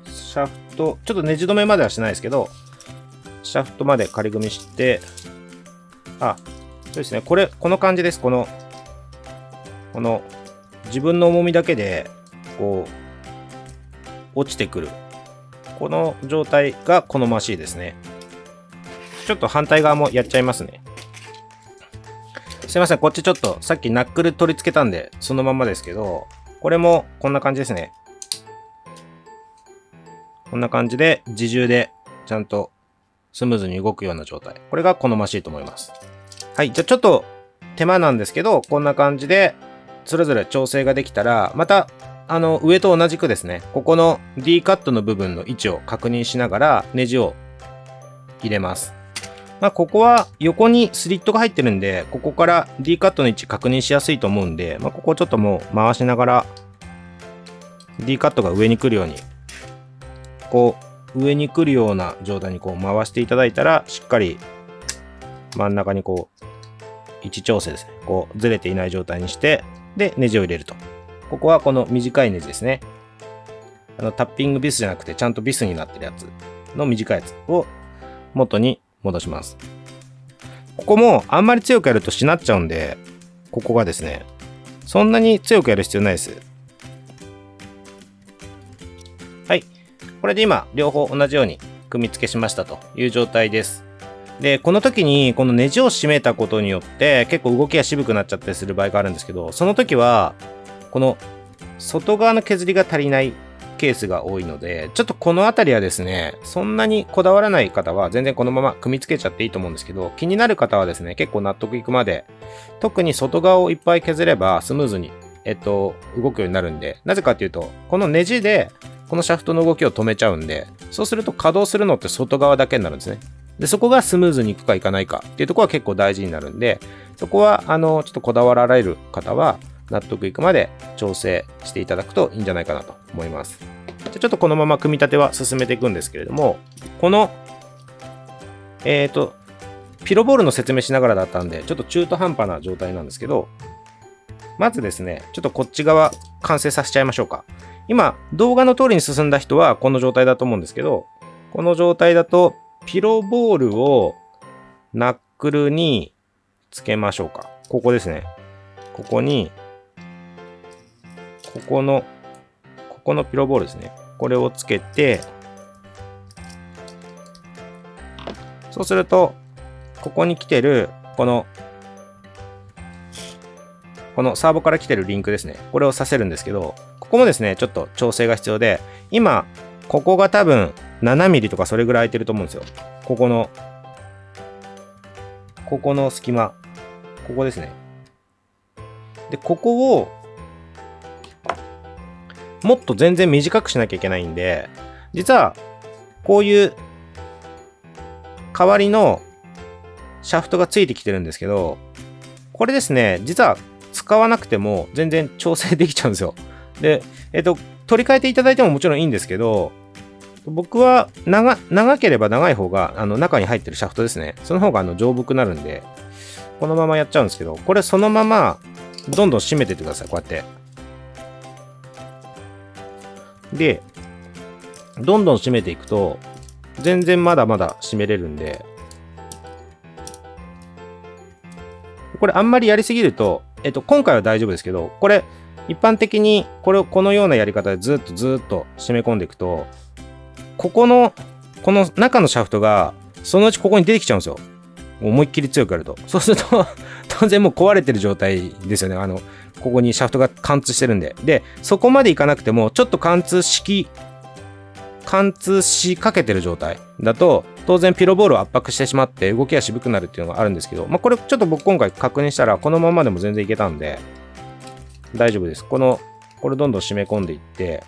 シャフト、ちょっとネジ止めまではしないですけど、シャフトまで仮組みして、そうですね、この感じです。この、自分の重みだけで、こう、落ちてくる。この状態が好ましいですね。ちょっと反対側もやっちゃいますね。すいません、こっちちょっとさっきナックル取り付けたんで、そのままですけど、これもこんな感じですね。こんな感じで自重でちゃんとスムーズに動くような状態。これが好ましいと思います。はい、じゃあちょっと手間なんですけど、こんな感じでそれぞれ調整ができたら、また上と同じくですね、ここの D カットの部分の位置を確認しながらネジを入れます。ここは横にスリットが入ってるんで、ここから D カットの位置確認しやすいと思うんで、ここをちょっともう回しながら D カットが上に来るように、こう上に来るような状態にこう回していただいたら、しっかり真ん中にこう位置調整ですね、こうずれていない状態にして、でネジを入れると。ここはこの短いネジですね。タッピングビスじゃなくてちゃんとビスになってるやつの短いやつを元に戻します。ここもあんまり強くやるとしなっちゃうんで、ここがですね、そんなに強くやる必要ないです。はい。これで今、両方同じように組み付けしましたという状態です。で、この時にこのネジを締めたことによって結構動きが渋くなっちゃったりする場合があるんですけど、その時はこの外側の削りが足りないケースが多いので、ちょっとこの辺りはですね、そんなにこだわらない方は全然このまま組み付けちゃっていいと思うんですけど、気になる方はですね、結構納得いくまで、特に外側をいっぱい削ればスムーズに、動くようになるんで、なぜかっていうと、このネジでこのシャフトの動きを止めちゃうんで、そうすると稼働するのって外側だけになるんですね。で、そこがスムーズにいくかいかないかっていうところは結構大事になるんで、そこはちょっとこだわられる方は納得いくまで調整していただくといいんじゃないかなと思います。じゃあちょっとこのまま組み立ては進めていくんですけれども、このピロボールの説明しながらだったんで、ちょっと中途半端な状態なんですけど、まずですね、ちょっとこっち側完成させちゃいましょうか。今、動画の通りに進んだ人はこの状態だと思うんですけど、この状態だと、ピロボールをナックルにつけましょうか。ここですね。ここに、ここのピロボールですね。これをつけて、そうすると、ここに来てる、このこのサーボから来てるリンクですね。これをさせるんですけど、ここもですね、ちょっと調整が必要で、今、ここが多分7ミリとかそれぐらい空いてると思うんですよ。ここの隙間。ここですね。で、ここを、もっと全然短くしなきゃいけないんで、実は、こういう代わりのシャフトがついてきてるんですけど、これですね、実は使わなくても全然調整できちゃうんですよ。で、取り替えていただいてももちろんいいんですけど、僕は長ければ長い方が、中に入ってるシャフトですね。その方が丈夫くなるんで、このままやっちゃうんですけど、これそのまま、どんどん締めてってください、こうやって。で、どんどん締めていくと、全然まだまだ締めれるんで、これあんまりやりすぎると、今回は大丈夫ですけど、これ、一般的にこのようなやり方でずっと締め込んでいくと、この中のシャフトが、そのうちここに出てきちゃうんですよ。思いっきり強くやると。そうすると、当然もう壊れてる状態ですよね。ここにシャフトが貫通してるんで。で、そこまでいかなくても、ちょっと貫通しかけてる状態だと、当然ピロボールを圧迫してしまって動きが渋くなるっていうのがあるんですけど、これちょっと僕今回確認したら、このままでも全然いけたんで、大丈夫です。これどんどん締め込んでいって、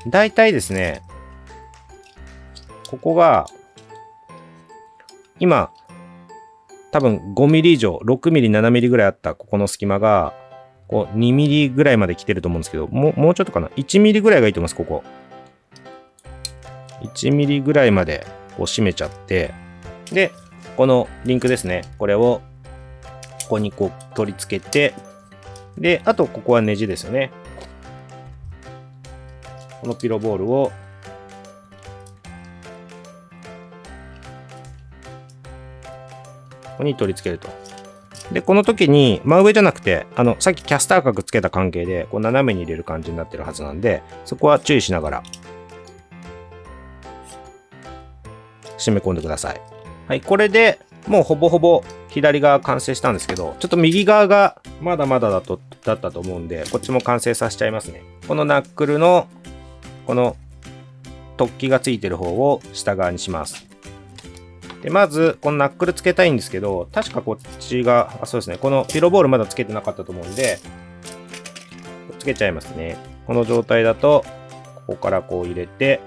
だいたいですね、ここが、今、多分5ミリ以上、6ミリ、7ミリぐらいあったここの隙間が、こう2ミリぐらいまで来てると思うんですけど、もうちょっとかな。1ミリぐらいがいいと思います、ここ。1ミリぐらいまでこう締めちゃって、で、このリンクですね。これを、ここにこう取り付けて、で、あとここはネジですよね。このピロボールを、ここに取り付けると。で、この時に真上じゃなくて、さっきキャスター角つけた関係で、こう斜めに入れる感じになってるはずなんで、そこは注意しながら、締め込んでください。はい、これでもうほぼほぼ左側完成したんですけど、ちょっと右側がまだまだだったと思うんで、こっちも完成させちゃいますね。このナックルの、この突起がついてる方を下側にします。で、まず、このナックルつけたいんですけど、確かこっちが、そうですね、このピロボールまだつけてなかったと思うんで、つけちゃいますね。この状態だと、ここからこう入れて、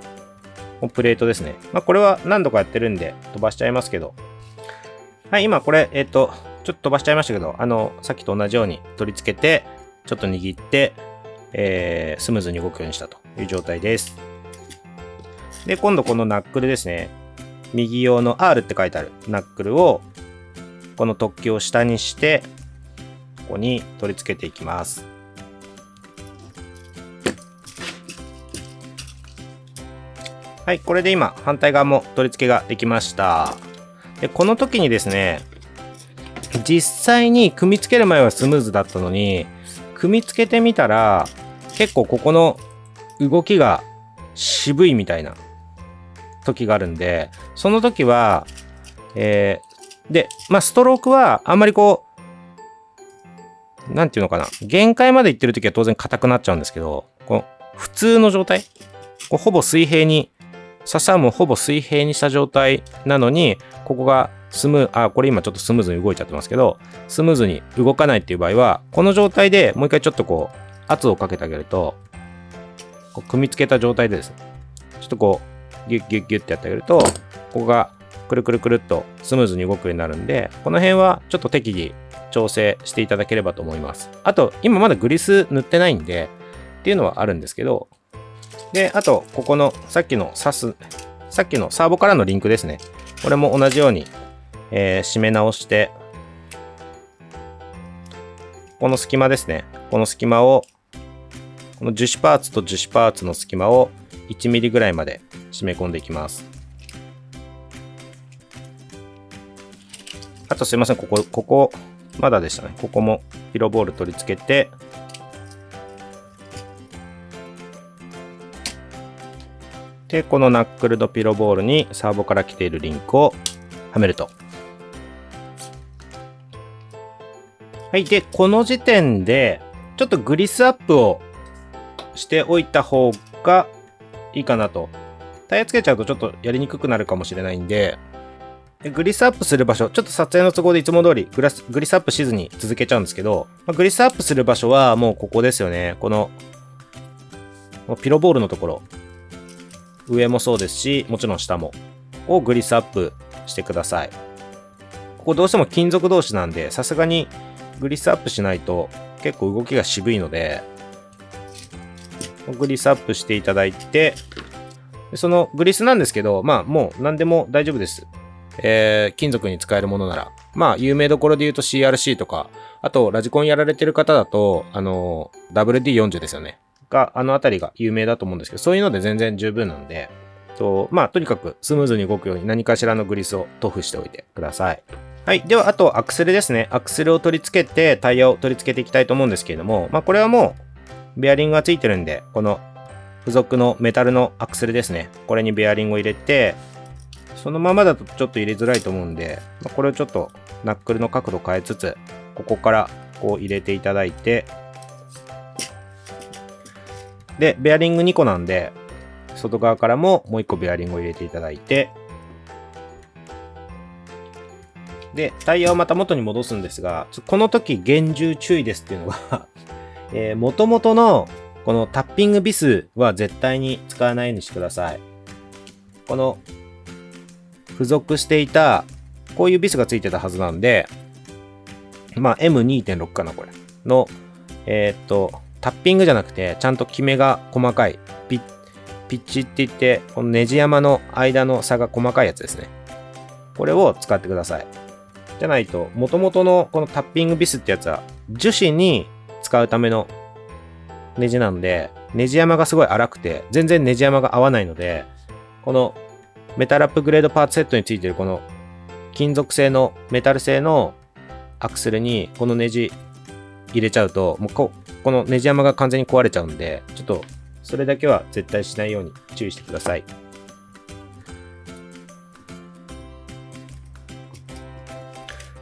プレートですね。これは何度かやってるんで飛ばしちゃいますけど。はい、今これ、ちょっと飛ばしちゃいましたけど、さっきと同じように取り付けて、ちょっと握って、スムーズに動くようにしたという状態です。で、今度このナックルですね。右用の R って書いてあるナックルを、この突起を下にして、ここに取り付けていきます。はい、これで今、反対側も取り付けができました。で、この時にですね、実際に組み付ける前はスムーズだったのに、組み付けてみたら、結構ここの動きが渋いみたいな時があるんで、その時は、で、ストロークはあんまりこう、なんていうのかな、限界までいってる時は当然硬くなっちゃうんですけど、こう普通の状態、ほぼ水平に、笹もほぼ水平にした状態なのに、ここがこれ今ちょっとスムーズに動いちゃってますけど、スムーズに動かないっていう場合は、この状態でもう一回ちょっとこう、圧をかけてあげると、こう組み付けた状態でですね、ちょっとこう、ギュッギュッギュッってやってあげると、ここがくるくるくるっとスムーズに動くようになるんで、この辺はちょっと適宜調整していただければと思います。あと、今まだグリス塗ってないんで、っていうのはあるんですけど、で、あと、ここのさっきのサーボからのリンクですね。これも同じように、締め直して、この隙間ですね。この隙間を、この樹脂パーツと樹脂パーツの隙間を1ミリぐらいまで締め込んでいきます。あとすいません、ここ、まだでしたね。ここもピロボール取り付けて、で、このナックルドピロボールにサーボから来ているリンクをはめると。はい。で、この時点で、ちょっとグリスアップをしておいた方がいいかなと。タイヤつけちゃうとちょっとやりにくくなるかもしれないんで、グリスアップする場所、ちょっと撮影の都合でいつも通りグリスアップしずに続けちゃうんですけど、グリスアップする場所はもうここですよね。このピロボールのところ。上もそうですし、もちろん下も。をグリスアップしてください。ここどうしても金属同士なんで、さすがにグリスアップしないと結構動きが渋いので、グリスアップしていただいて、そのグリスなんですけど、まあもう何でも大丈夫です。金属に使えるものなら。まあ有名どころで言うと CRC とか、あとラジコンやられてる方だと、WD40 ですよね。あのあたりが有名だと思うんですけど、そういうので全然十分なんで、まあとにかくスムーズに動くように何かしらのグリスを塗布しておいてください。はい。では、あとアクセルですね。アクセルを取り付けて、タイヤを取り付けていきたいと思うんですけれども、まあこれはもう、ベアリングがついてるんで、この付属のメタルのアクセルですね。これにベアリングを入れて、そのままだとちょっと入れづらいと思うんで、まあ、これをちょっとナックルの角度変えつつ、ここからこう入れていただいて、で、ベアリング2個なんで、外側からももう1個ベアリングを入れていただいて、で、タイヤをまた元に戻すんですが、この時厳重注意ですっていうのが元々のこのタッピングビスは絶対に使わないようにしてください。この付属していたこういうビスがついてたはずなんで、まあ M2.6 かなこれのタッピングじゃなくてちゃんとキメが細かいピッチって言ってこのネジ山の間の差が細かいやつですね。これを使ってください。じゃないと元々のこのタッピングビスってやつは樹脂に使うためのネジなんで、ネジ山がすごい粗くて全然ネジ山が合わないので、このメタルアップグレードパーツセットについてるこの金属製のメタル製のアクセルにこのネジ入れちゃうと、もうこのネジ山が完全に壊れちゃうんで、ちょっとそれだけは絶対しないように注意してください。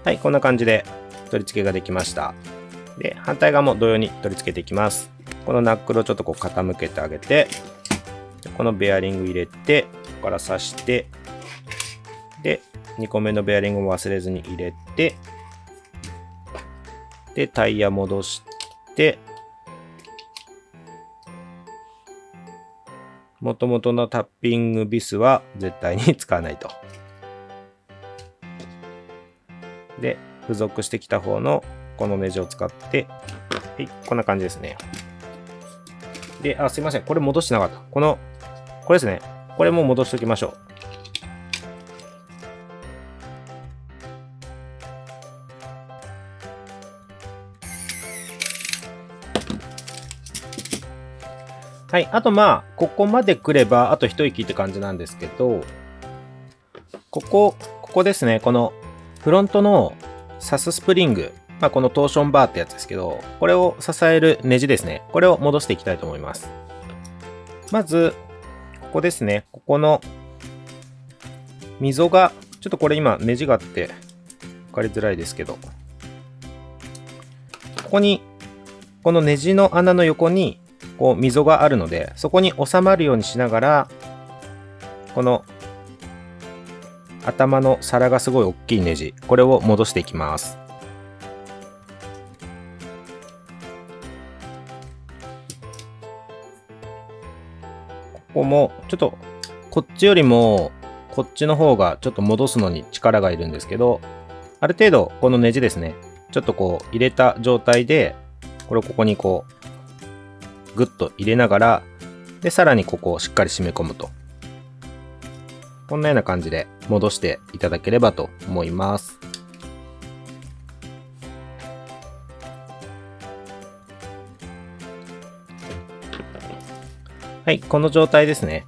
はい、こんな感じで取り付けができました。で、反対側も同様に取り付けていきます。このナックルをちょっとこう傾けてあげて、このベアリング入れて、ここから刺して、で、2個目のベアリングも忘れずに入れて、で、タイヤ戻して、元々のタッピングビスは絶対に使わないと。で、付属してきた方のこのネジを使って、はい、こんな感じですね。で、すいません。これ戻してなかった。これですね。これも戻しておきましょう。はい。あとまあ、ここまで来れば、あと一息って感じなんですけど、ここですね。このフロントのサススプリング。まあ、このトーションバーってやつですけど、これを支えるネジですね。これを戻していきたいと思います。まず、ここですね。ここの溝が、ちょっとこれ今ネジがあって分かりづらいですけど、ここに、このネジの穴の横に、こう溝があるので、そこに収まるようにしながら、この頭の皿がすごい大きいネジ、これを戻していきます。ここもちょっとこっちよりもこっちの方がちょっと戻すのに力がいるんですけど、ある程度このネジですね、ちょっとこう入れた状態でこれをここにこうグッと入れながら、でさらにここをしっかり締め込むと、こんなような感じで戻していただければと思います。はい、この状態ですね。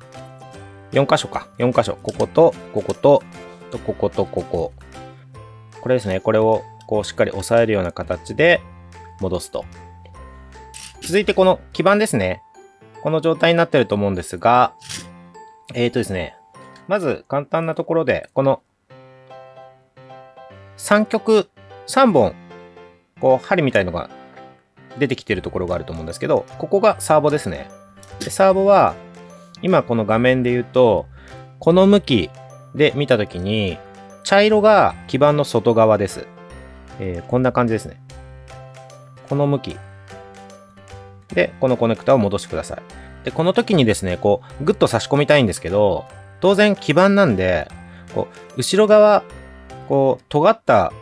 4箇所か。4箇所。ここと、ここと、ここと、ここ。これですね。これをこうしっかり押さえるような形で戻すと。続いてこの基板ですね。この状態になってると思うんですが、ですね。まず簡単なところで、この3本こう針みたいのが出てきてるところがあると思うんですけど、ここがサーボですね。でサーボは今この画面で言うと、この向きで見たときに茶色が基板の外側です。こんな感じですね。この向きでこのコネクタを戻してください。でこの時にですね、こうグッと差し込みたいんですけど、当然基板なんでこう後ろ側こう尖った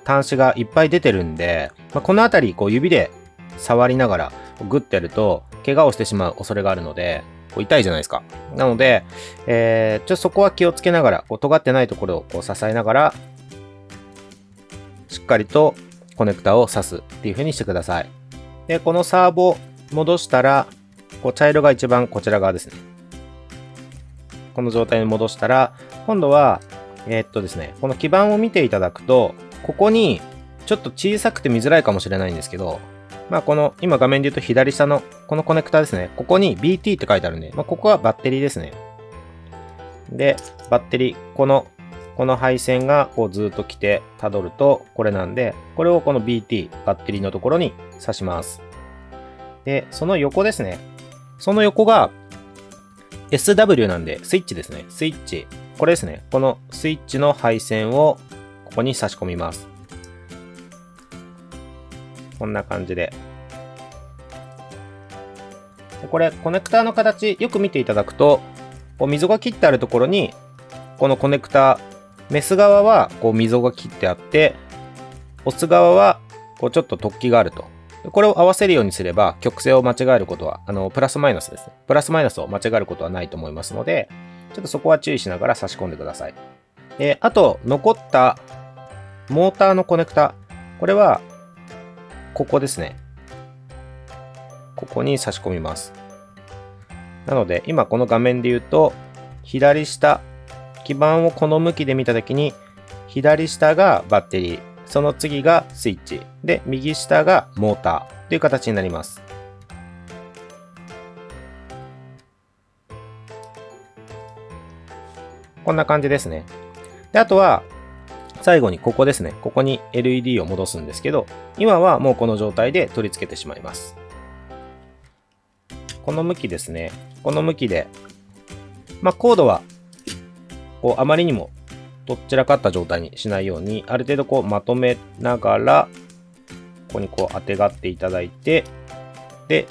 端子がいっぱい出てるんで、この辺りこう指で触りながらグッてやると怪我をしてしまう恐れがあるので、こう痛いじゃないですか。なので、ちょっとそこは気をつけながら、こう尖ってないところをこう支えながらしっかりとコネクタを挿すっていう風にしてください。でこのサーボ戻したら、こう茶色が一番こちら側ですね。この状態に戻したら、今度はですね、この基板を見ていただくと、ここにちょっと小さくて見づらいかもしれないんですけど、この今画面で言うと左下のこのコネクタですね、ここに BT って書いてあるんで、ここはバッテリーですね。でバッテリー、この配線がこうずっと来てたどるとこれなんで、これをこの BT バッテリーのところに挿します。でその横ですね、その横が SW なんでスイッチですね。スイッチ、これですね。このスイッチの配線をここに差し込みます。こんな感じで。これコネクターの形よく見ていただくと、こう溝が切ってあるところにこのコネクター、メス側はこう溝が切ってあって、オス側はこうちょっと突起があると。これを合わせるようにすれば曲線を間違えることは、プラスマイナスですね。プラスマイナスを間違えることはないと思いますので、ちょっとそこは注意しながら差し込んでください。あと、残ったモーターのコネクタ。これは、ここですね。ここに差し込みます。なので、今この画面で言うと、左下、基板をこの向きで見たときに、左下がバッテリー。その次がスイッチ。で、右下がモーターという形になります。こんな感じですね。で、あとは、最後にここですね。ここに LED を戻すんですけど、今はもうこの状態で取り付けてしまいます。この向きですね。この向きで、コードは、こう、あまりにもどっちらかった状態にしないように、ある程度こうまとめながら、ここにこう当てがっていただいて、で、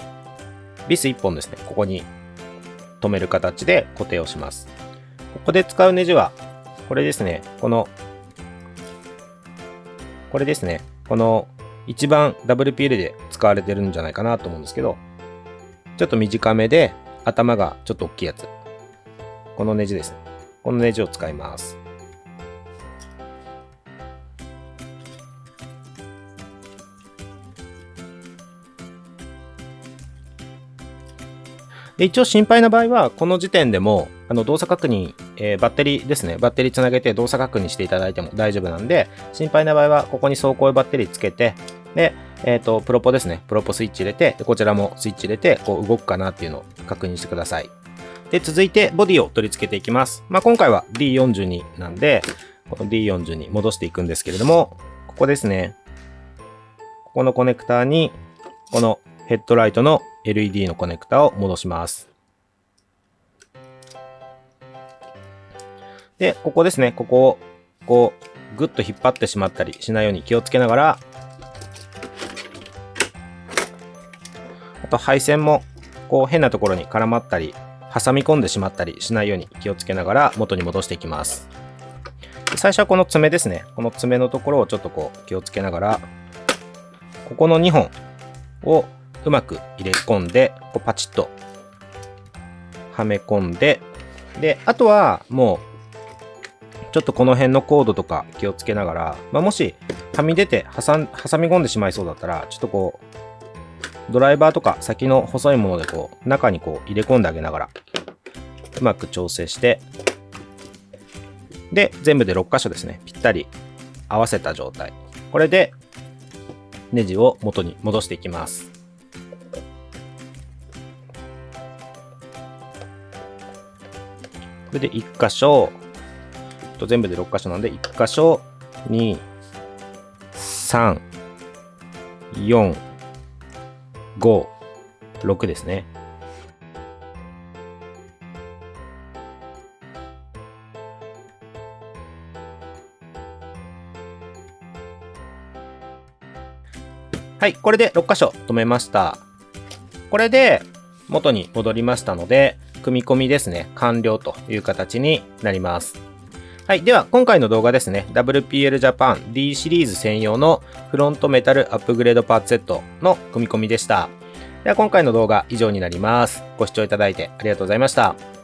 ビス1本ですね、ここに留める形で固定をします。ここで使うネジは、これですね、これですね、この一番 WPL で使われてるんじゃないかなと思うんですけど、ちょっと短めで頭がちょっと大きいやつ。このネジですね。このネジを使います。で一応心配な場合は、この時点でも動作確認、バッテリーですね。バッテリーつなげて動作確認していただいても大丈夫なんで、心配な場合は、ここに走行用バッテリーつけて、で、プロポですね。プロポスイッチ入れて、でこちらもスイッチ入れて、こう動くかなっていうのを確認してください。で、続いてボディを取り付けていきます。今回は D42 なんで、この D40 に戻していくんですけれども、ここですね。ここのコネクターに、このヘッドライトの LED のコネクタを戻します。で、ここですね。ここをこうグッと引っ張ってしまったりしないように気をつけながら、あと配線もこう変なところに絡まったり挟み込んでしまったりしないように気をつけながら元に戻していきます。で最初はこの爪ですね。この爪のところをちょっとこう気をつけながら、ここの2本をうまく入れ込んで、こうパチッとはめ込んで、で、あとはもうちょっとこの辺のコードとか気をつけながら、もしはみ出て挟み込んでしまいそうだったら、ちょっとこうドライバーとか先の細いものでこう中にこう入れ込んであげながらうまく調整して、で全部で6箇所ですね、ぴったり合わせた状態。これでネジを元に戻していきます。これで1箇所全部で6箇所なんで、1箇所2、3、4、5、6ですね。はい、これで6箇所止めました。これで元に戻りましたので、組み込みですね、完了という形になります。はい、では今回の動画ですね、WPL Japan D シリーズ専用のフロントメタルアップグレードパーツセットの組み込みでした。では今回の動画以上になります。ご視聴いただいてありがとうございました。